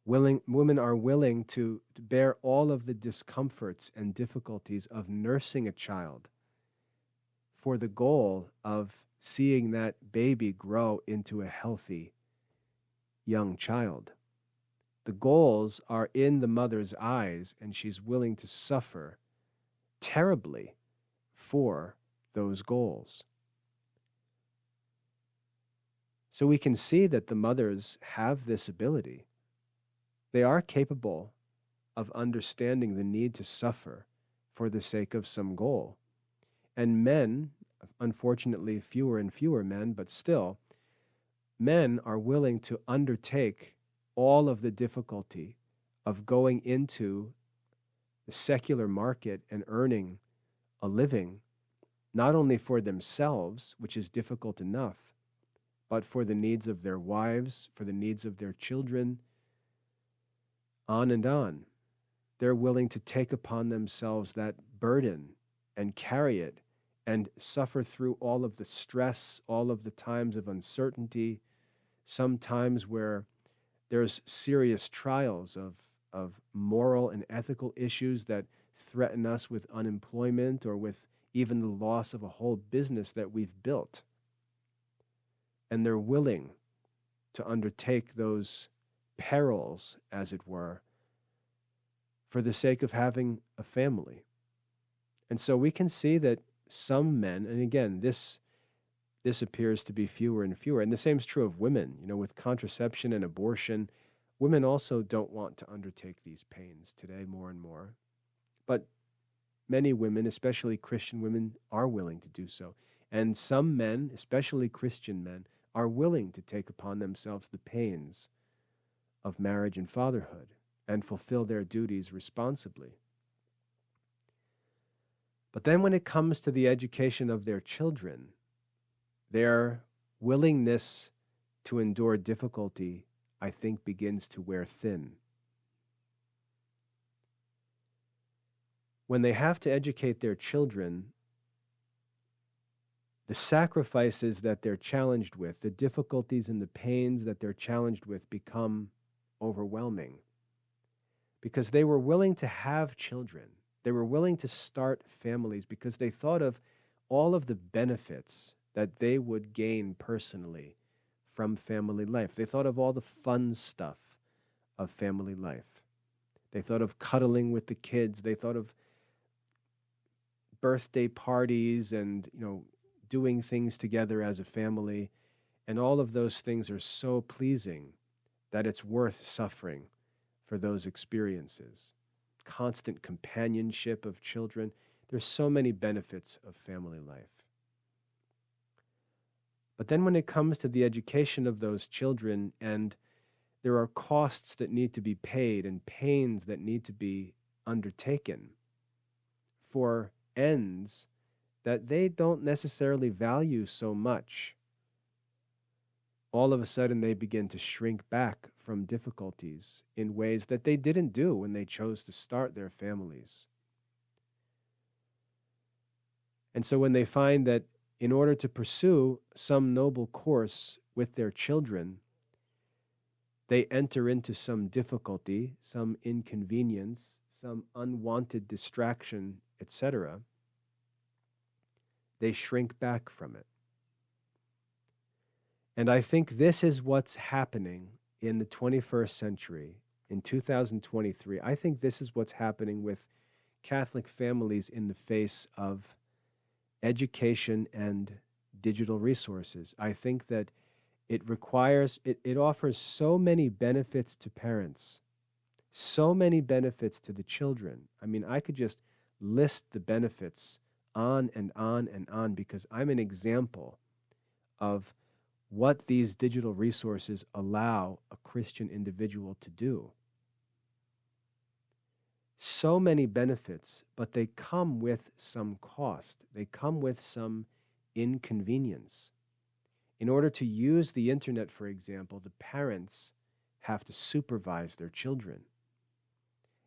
Women are willing to bear all of the discomforts and difficulties of nursing a child for the goal of seeing that baby grow into a healthy young child. The goals are in the mother's eyes, and she's willing to suffer terribly for those goals. So we can see that the mothers have this ability. They are capable of understanding the need to suffer for the sake of some goal. And men, unfortunately fewer and fewer men, but still, men are willing to undertake all of the difficulty of going into the secular market and earning a living, not only for themselves, which is difficult enough, but for the needs of their wives, for the needs of their children, on and on. They're willing to take upon themselves that burden and carry it and suffer through all of the stress, all of the times of uncertainty, sometimes where there's serious trials of moral and ethical issues that threaten us with unemployment or with even the loss of a whole business that we've built. And they're willing to undertake those perils, as it were, for the sake of having a family. And so we can see that some men, and again, this appears to be fewer and fewer, and the same is true of women. With contraception and abortion, women also don't want to undertake these pains today more and more. But many women, especially Christian women, are willing to do so. And some men, especially Christian men, are willing to take upon themselves the pains of marriage and fatherhood and fulfill their duties responsibly. But then when it comes to the education of their children, their willingness to endure difficulty, I think, begins to wear thin. When they have to educate their children, the sacrifices that they're challenged with, the difficulties and the pains that they're challenged with become overwhelming. Because they were willing to have children. They were willing to start families because they thought of all of the benefits that they would gain personally from family life. They thought of all the fun stuff of family life. They thought of cuddling with the kids. They thought of birthday parties and, doing things together as a family. And all of those things are so pleasing that it's worth suffering for those experiences. Constant companionship of children. There's so many benefits of family life. But then when it comes to the education of those children, and there are costs that need to be paid and pains that need to be undertaken for ends that they don't necessarily value so much, all of a sudden they begin to shrink back from difficulties in ways that they didn't do when they chose to start their families. And so when they find that in order to pursue some noble course with their children, they enter into some difficulty, some inconvenience, some unwanted distraction, etc., they shrink back from it. And I think this is what's happening in the 21st century, in 2023. I think this is what's happening with Catholic families in the face of education and digital resources. I think that it offers so many benefits to parents, so many benefits to the children. I mean, I could just list the benefits on and on and on because I'm an example of what these digital resources allow a Christian individual to do. So many benefits, but they come with some cost. They come with some inconvenience. In order to use the internet, for example, the parents have to supervise their children.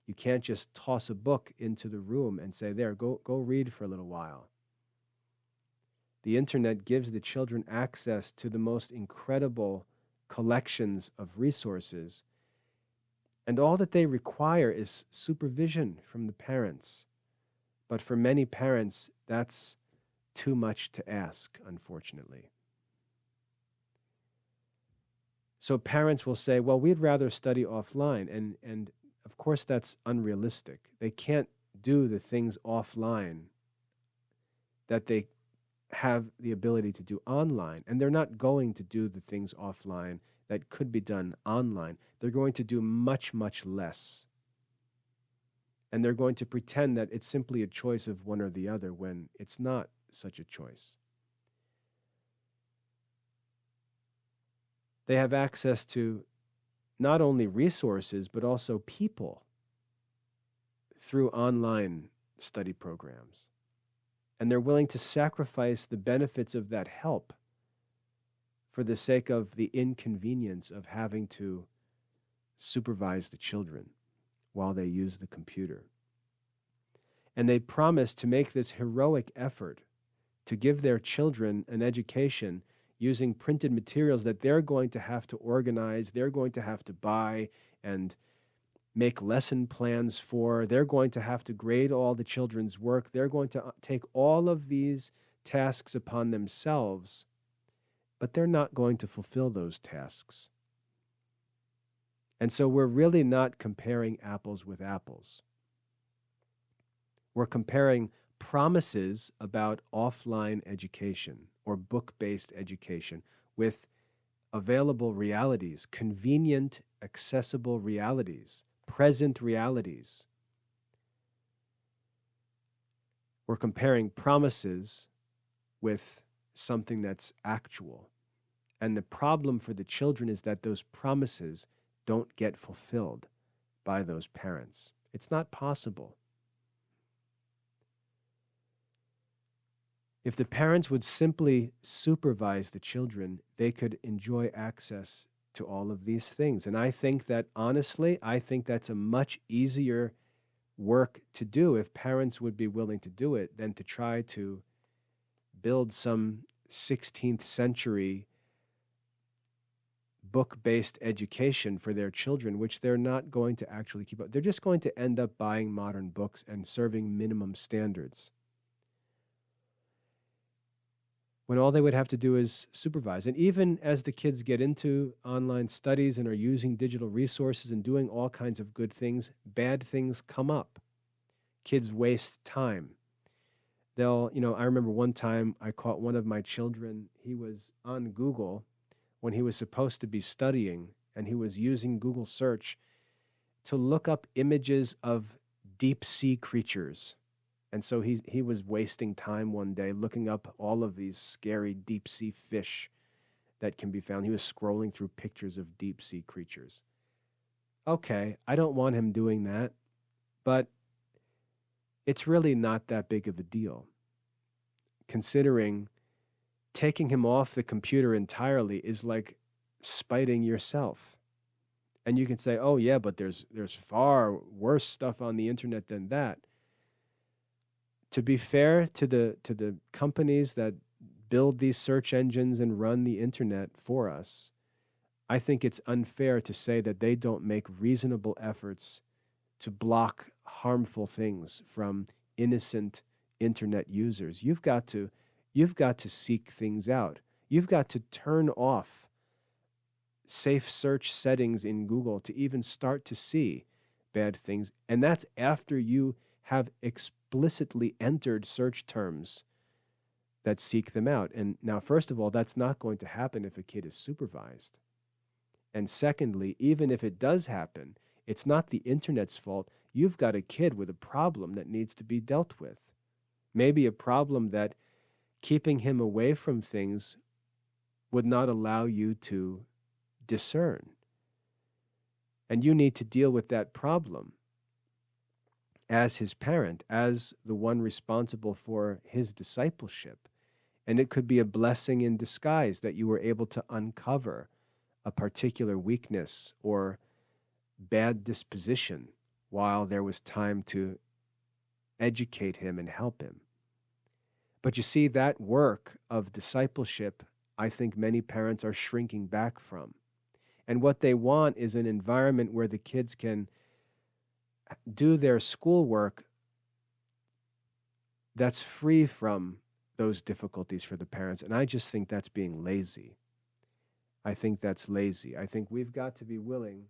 You can't just toss a book into the room and say, there, go read for a little while. The internet gives the children access to the most incredible collections of resources, and all that they require is supervision from the parents. But for many parents, that's too much to ask, unfortunately. So parents will say, well, we'd rather study offline, and of course that's unrealistic. They can't do the things offline that they have the ability to do online, and they're not going to do the things offline that could be done online. They're going to do much, much less. And they're going to pretend that it's simply a choice of one or the other when it's not such a choice. They have access to not only resources, but also people through online study programs. And they're willing to sacrifice the benefits of that help for the sake of the inconvenience of having to supervise the children while they use the computer. And they promise to make this heroic effort to give their children an education using printed materials that they're going to have to organize, they're going to have to buy and make lesson plans for, they're going to have to grade all the children's work, they're going to take all of these tasks upon themselves, but they're not going to fulfill those tasks. And so we're really not comparing apples with apples. We're comparing promises about offline education or book-based education with available realities, convenient, accessible realities, present realities. We're comparing promises with something that's actual. And the problem for the children is that those promises don't get fulfilled by those parents. It's not possible. If the parents would simply supervise the children, they could enjoy access to all of these things. And I think that, honestly, I think that's a much easier work to do if parents would be willing to do it than to try to build some 16th century book-based education for their children, which they're not going to actually keep up. They're just going to end up buying modern books and serving minimum standards, when all they would have to do is supervise. And even as the kids get into online studies and are using digital resources and doing all kinds of good things, bad things come up. Kids waste time. I remember one time I caught one of my children, he was on Google when he was supposed to be studying, and he was using Google search to look up images of deep sea creatures. And so he was wasting time one day looking up all of these scary deep sea fish that can be found. He was scrolling through pictures of deep sea creatures. Okay, I don't want him doing that, but it's really not that big of a deal, considering taking him off the computer entirely is like spiting yourself. And you can say, oh yeah, but there's far worse stuff on the internet than that. To be fair to the companies that build these search engines and run the internet for us, I think it's unfair to say that they don't make reasonable efforts to block harmful things from innocent internet users. You've got to seek things out. You've got to turn off safe search settings in Google to even start to see bad things. And that's after you have explicitly entered search terms that seek them out. And now, first of all, that's not going to happen if a kid is supervised. And secondly, even if it does happen, it's not the internet's fault. You've got a kid with a problem that needs to be dealt with. Maybe a problem that keeping him away from things would not allow you to discern. And you need to deal with that problem as his parent, as the one responsible for his discipleship. And it could be a blessing in disguise that you were able to uncover a particular weakness or bad disposition while there was time to educate him and help him. But you see, that work of discipleship, I think many parents are shrinking back from. And what they want is an environment where the kids can do their schoolwork that's free from those difficulties for the parents. And I just think that's being lazy. I think that's lazy. I think we've got to be willing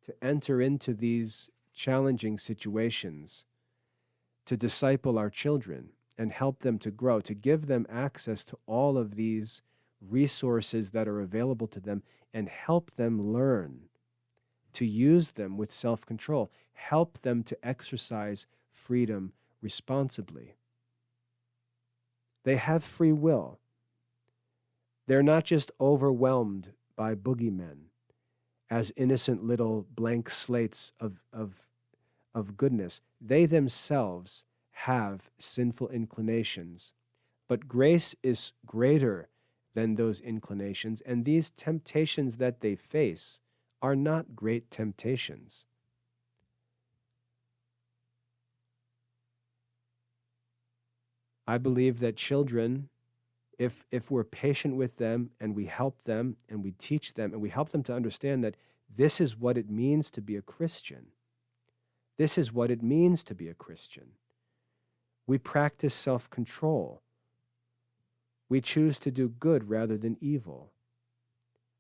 to enter into these challenging situations to disciple our children and help them to grow, to give them access to all of these resources that are available to them and help them learn to use them with self-control, help them to exercise freedom responsibly. They have free will. They're not just overwhelmed by boogeymen as innocent little blank slates of goodness. They themselves have sinful inclinations, but grace is greater than those inclinations, and these temptations that they face are not great temptations. I believe that children, if we're patient with them and we help them and we teach them and we help them to understand that this is what it means to be a Christian. This is what it means to be a Christian. We practice self-control. We choose to do good rather than evil.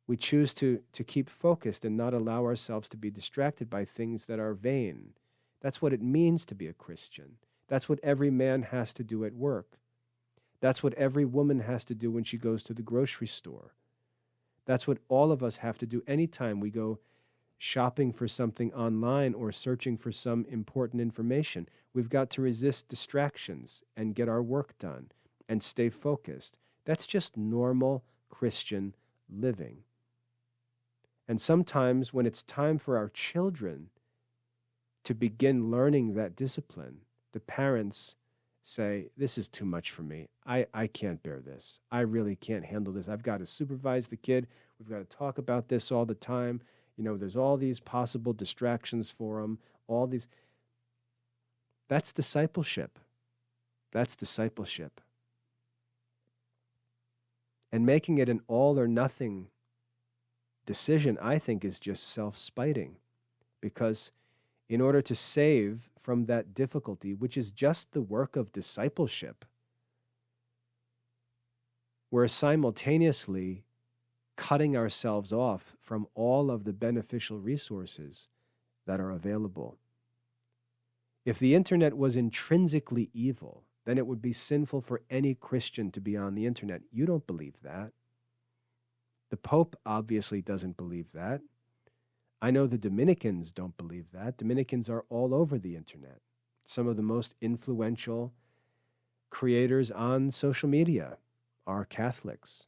We choose to keep focused and not allow ourselves to be distracted by things that are vain. That's what it means to be a Christian. That's what every man has to do at work. That's what every woman has to do when she goes to the grocery store. That's what all of us have to do anytime we go shopping for something online or searching for some important information. We've got to resist distractions and get our work done and stay focused. That's just normal Christian living. And sometimes when it's time for our children to begin learning that discipline, the parents say, this is too much for me. I can't bear this. I really can't handle this. I've got to supervise the kid. We've got to talk about this all the time. There's all these possible distractions for them, all these. That's discipleship. That's discipleship. And making it an all or nothing decision, I think, is just self-spiting. Because in order to save from that difficulty, which is just the work of discipleship, we're simultaneously cutting ourselves off from all of the beneficial resources that are available. If the internet was intrinsically evil, then it would be sinful for any Christian to be on the internet. You don't believe that. The Pope obviously doesn't believe that. I know the Dominicans don't believe that. Dominicans are all over the internet. Some of the most influential creators on social media are Catholics.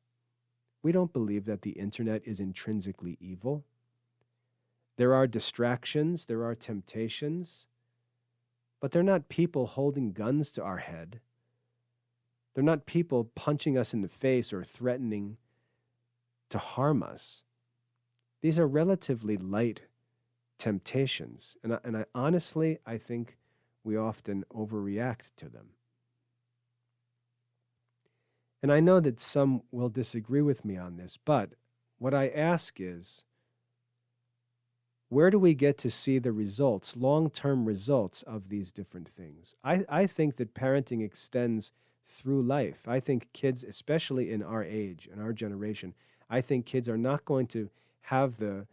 We don't believe that the internet is intrinsically evil. There are distractions, there are temptations, but they're not people holding guns to our head. They're not people punching us in the face or threatening to harm us. These are relatively light temptations, and I honestly think we often overreact to them. And I know that some will disagree with me on this, but what I ask is, where do we get to see the results, long-term results of these different things? I think that parenting extends through life. I think kids, especially in our age, in our generation, I think kids are not going to have the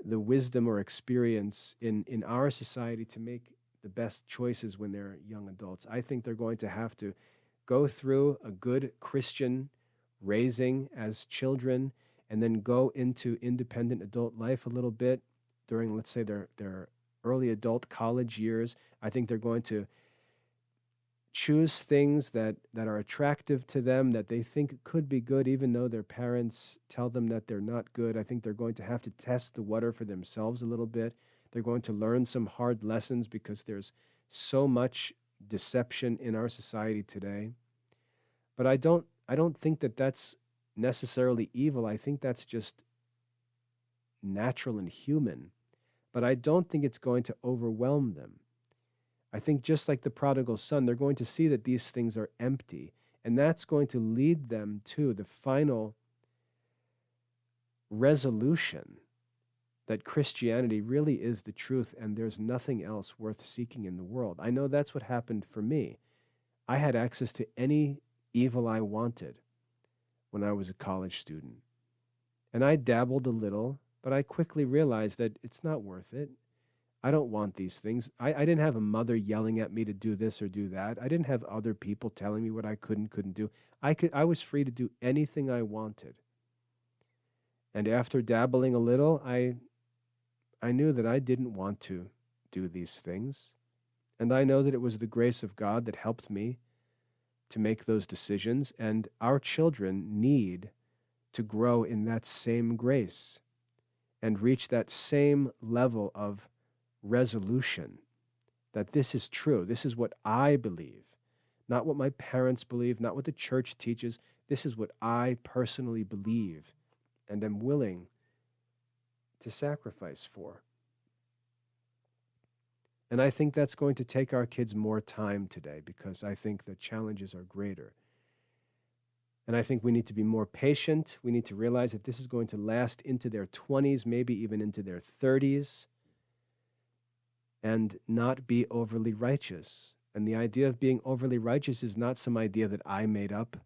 wisdom or experience in our society to make the best choices when they're young adults. I think they're going to have to go through a good Christian raising as children and then go into independent adult life a little bit during, let's say, their early adult college years. I think they're going to choose things that are attractive to them, that they think could be good, even though their parents tell them that they're not good. I think they're going to have to test the water for themselves a little bit. They're going to learn some hard lessons because there's so much deception in our society today. But I don't think that that's necessarily evil. I think that's just natural and human. But I don't think it's going to overwhelm them. I think just like the prodigal son, they're going to see that these things are empty, and that's going to lead them to the final resolution that Christianity really is the truth and there's nothing else worth seeking in the world. I know that's what happened for me. I had access to any evil I wanted when I was a college student. And I dabbled a little, but I quickly realized that it's not worth it. I don't want these things. I didn't have a mother yelling at me to do this or do that. I didn't have other people telling me what I couldn't do. I was free to do anything I wanted. And after dabbling a little, I knew that I didn't want to do these things. And I know that it was the grace of God that helped me to make those decisions. And our children need to grow in that same grace and reach that same level of resolution that this is true. This is what I believe, not what my parents believe, not what the church teaches. This is what I personally believe and am willing to sacrifice for. And I think that's going to take our kids more time today because I think the challenges are greater. And I think we need to be more patient. We need to realize that this is going to last into their 20s, maybe even into their 30s, and not be overly righteous. And the idea of being overly righteous is not some idea that I made up.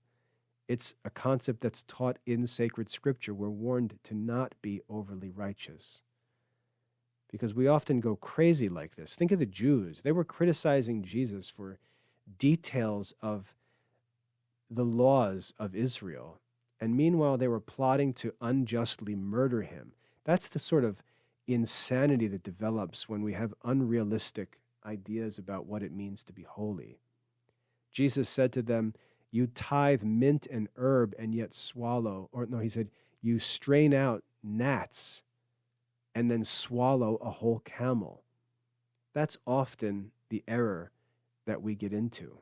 It's a concept that's taught in sacred scripture. We're warned to not be overly righteous because we often go crazy like this. Think of the Jews. They were criticizing Jesus for details of the laws of Israel. And meanwhile, they were plotting to unjustly murder him. That's the sort of insanity that develops when we have unrealistic ideas about what it means to be holy. Jesus said to them, "You tithe mint and herb and yet swallow," or no, he said, "You strain out gnats and then swallow a whole camel." That's often the error that we get into.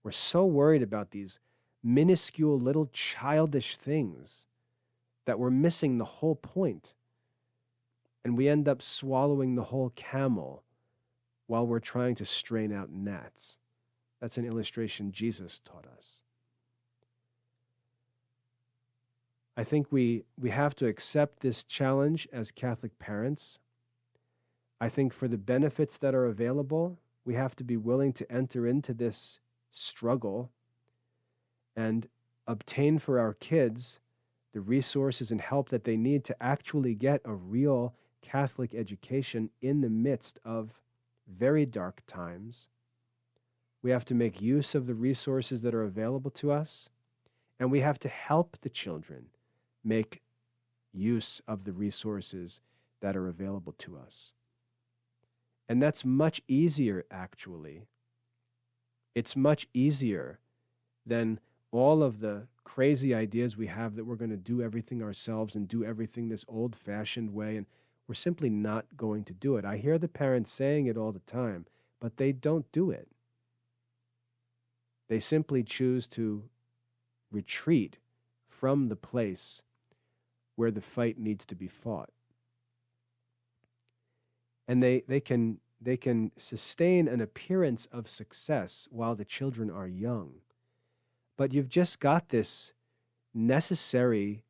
We're so worried about these minuscule little childish things that we're missing the whole point. And we end up swallowing the whole camel while we're trying to strain out gnats. That's an illustration Jesus taught us. I think we have to accept this challenge as Catholic parents. I think for the benefits that are available, we have to be willing to enter into this struggle and obtain for our kids the resources and help that they need to actually get a real Catholic education in the midst of very dark times. We have to make use of the resources that are available to us, and we have to help the children make use of the resources that are available to us. And that's much easier, actually. It's much easier than all of the crazy ideas we have that we're going to do everything ourselves and do everything this old-fashioned way, and we're simply not going to do it. I hear the parents saying it all the time, but they don't do it. They simply choose to retreat from the place where the fight needs to be fought. And they can sustain an appearance of success while the children are young. But you've just got this necessary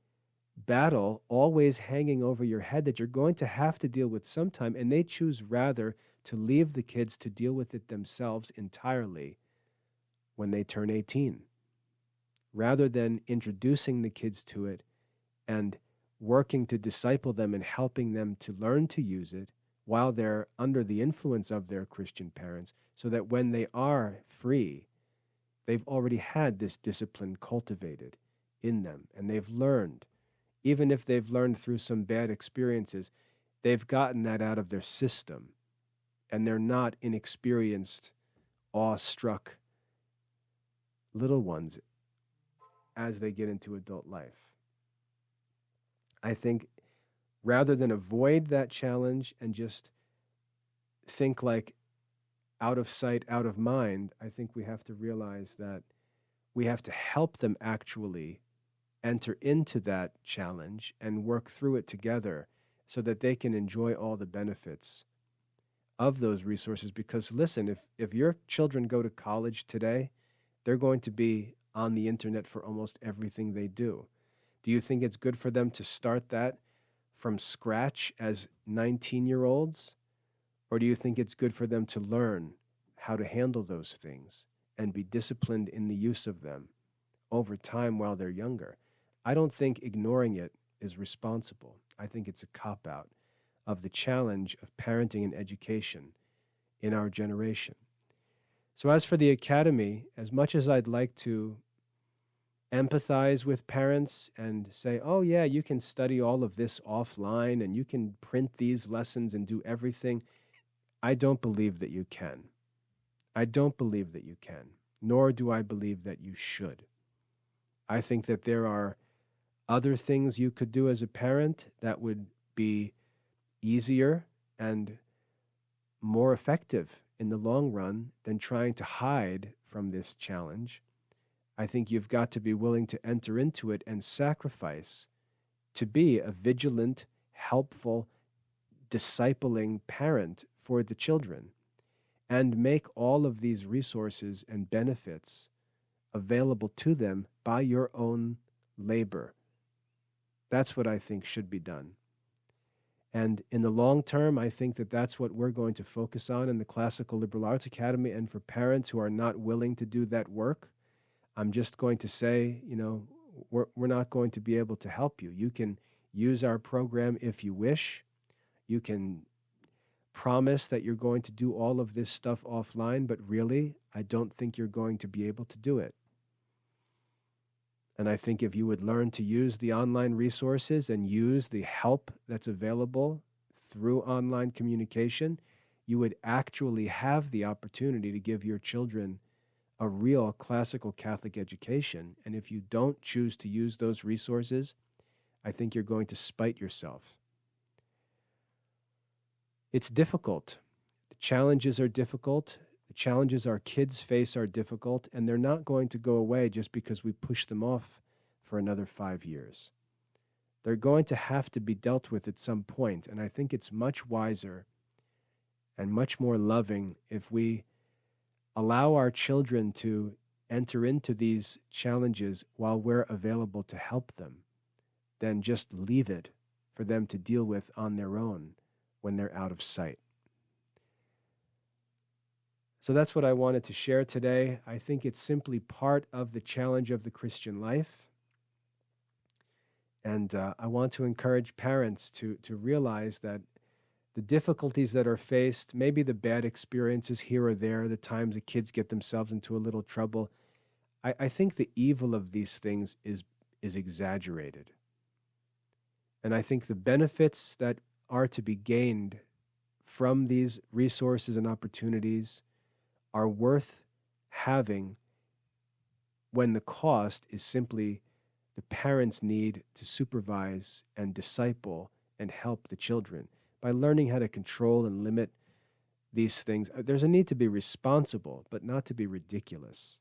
battle always hanging over your head that you're going to have to deal with sometime, and they choose rather to leave the kids to deal with it themselves entirely when they turn 18, rather than introducing the kids to it and working to disciple them and helping them to learn to use it while they're under the influence of their Christian parents, so that when they are free, they've already had this discipline cultivated in them, and they've learned. Even if they've learned through some bad experiences, they've gotten that out of their system, and they're not inexperienced, awestruck little ones as they get into adult life. I think rather than avoid that challenge and just think like out of sight, out of mind, I think we have to realize that we have to help them actually enter into that challenge and work through it together so that they can enjoy all the benefits of those resources. Because listen, if your children go to college today, they're going to be on the internet for almost everything they do. Do you think it's good for them to start that from scratch as 19-year-olds? Or do you think it's good for them to learn how to handle those things and be disciplined in the use of them over time while they're younger? I don't think ignoring it is responsible. I think it's a cop-out of the challenge of parenting and education in our generation. So as for the academy, as much as I'd like to empathize with parents and say, oh yeah, you can study all of this offline and you can print these lessons and do everything, I don't believe that you can. I don't believe that you can, nor do I believe that you should. I think that there are other things you could do as a parent that would be easier and more effective in the long run than trying to hide from this challenge. I think you've got to be willing to enter into it and sacrifice to be a vigilant, helpful, discipling parent for the children and make all of these resources and benefits available to them by your own labor. That's what I think should be done. And in the long term, I think that that's what we're going to focus on in the Classical Liberal Arts Academy. And for parents who are not willing to do that work, I'm just going to say, we're not going to be able to help you. You can use our program if you wish. You can promise that you're going to do all of this stuff offline, but really, I don't think you're going to be able to do it. And I think if you would learn to use the online resources and use the help that's available through online communication, you would actually have the opportunity to give your children a real classical Catholic education. And if you don't choose to use those resources, I think you're going to spite yourself. It's difficult. The challenges are difficult. The challenges our kids face are difficult, and they're not going to go away just because we push them off for another 5 years. They're going to have to be dealt with at some point, and I think it's much wiser and much more loving if we allow our children to enter into these challenges while we're available to help them than just leave it for them to deal with on their own when they're out of sight. So that's what I wanted to share today. I think it's simply part of the challenge of the Christian life. And I want to encourage parents to realize that the difficulties that are faced, maybe the bad experiences here or there, the times the kids get themselves into a little trouble, I think the evil of these things is exaggerated. And I think the benefits that are to be gained from these resources and opportunities are worth having when the cost is simply the parents' need to supervise and disciple and help the children. By learning how to control and limit these things, there's a need to be responsible, but not to be ridiculous.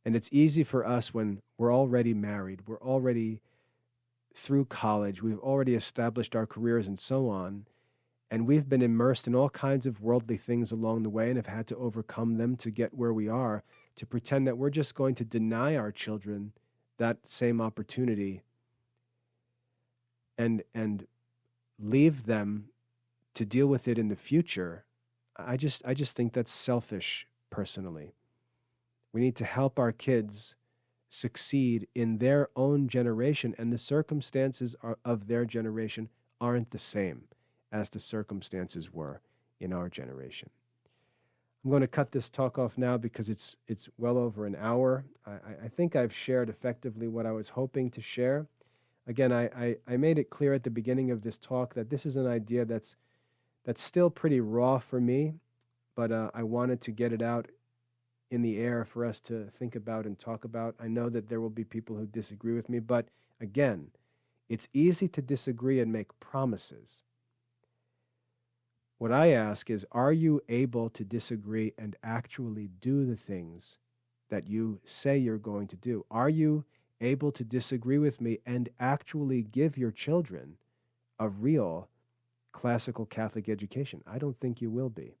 And it's easy for us when we're already married, we're already through college, we've already established our careers and so on, and we've been immersed in all kinds of worldly things along the way and have had to overcome them to get where we are, to pretend that we're just going to deny our children that same opportunity and leave them to deal with it in the future. I just think that's selfish, personally. We need to help our kids succeed in their own generation, and the circumstances of their generation aren't the same as the circumstances were in our generation. I'm going to cut this talk off now because it's well over an hour. I think I've shared effectively what I was hoping to share. Again, I made it clear at the beginning of this talk that this is an idea that's still pretty raw for me, but I wanted to get it out in the air for us to think about and talk about. I know that there will be people who disagree with me, but again, it's easy to disagree and make promises. What I ask is, are you able to disagree and actually do the things that you say you're going to do? Are you able to disagree with me and actually give your children a real classical Catholic education? I don't think you will be.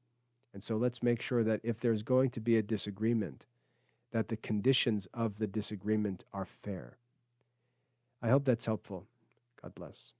And so let's make sure that if there's going to be a disagreement, that the conditions of the disagreement are fair. I hope that's helpful. God bless.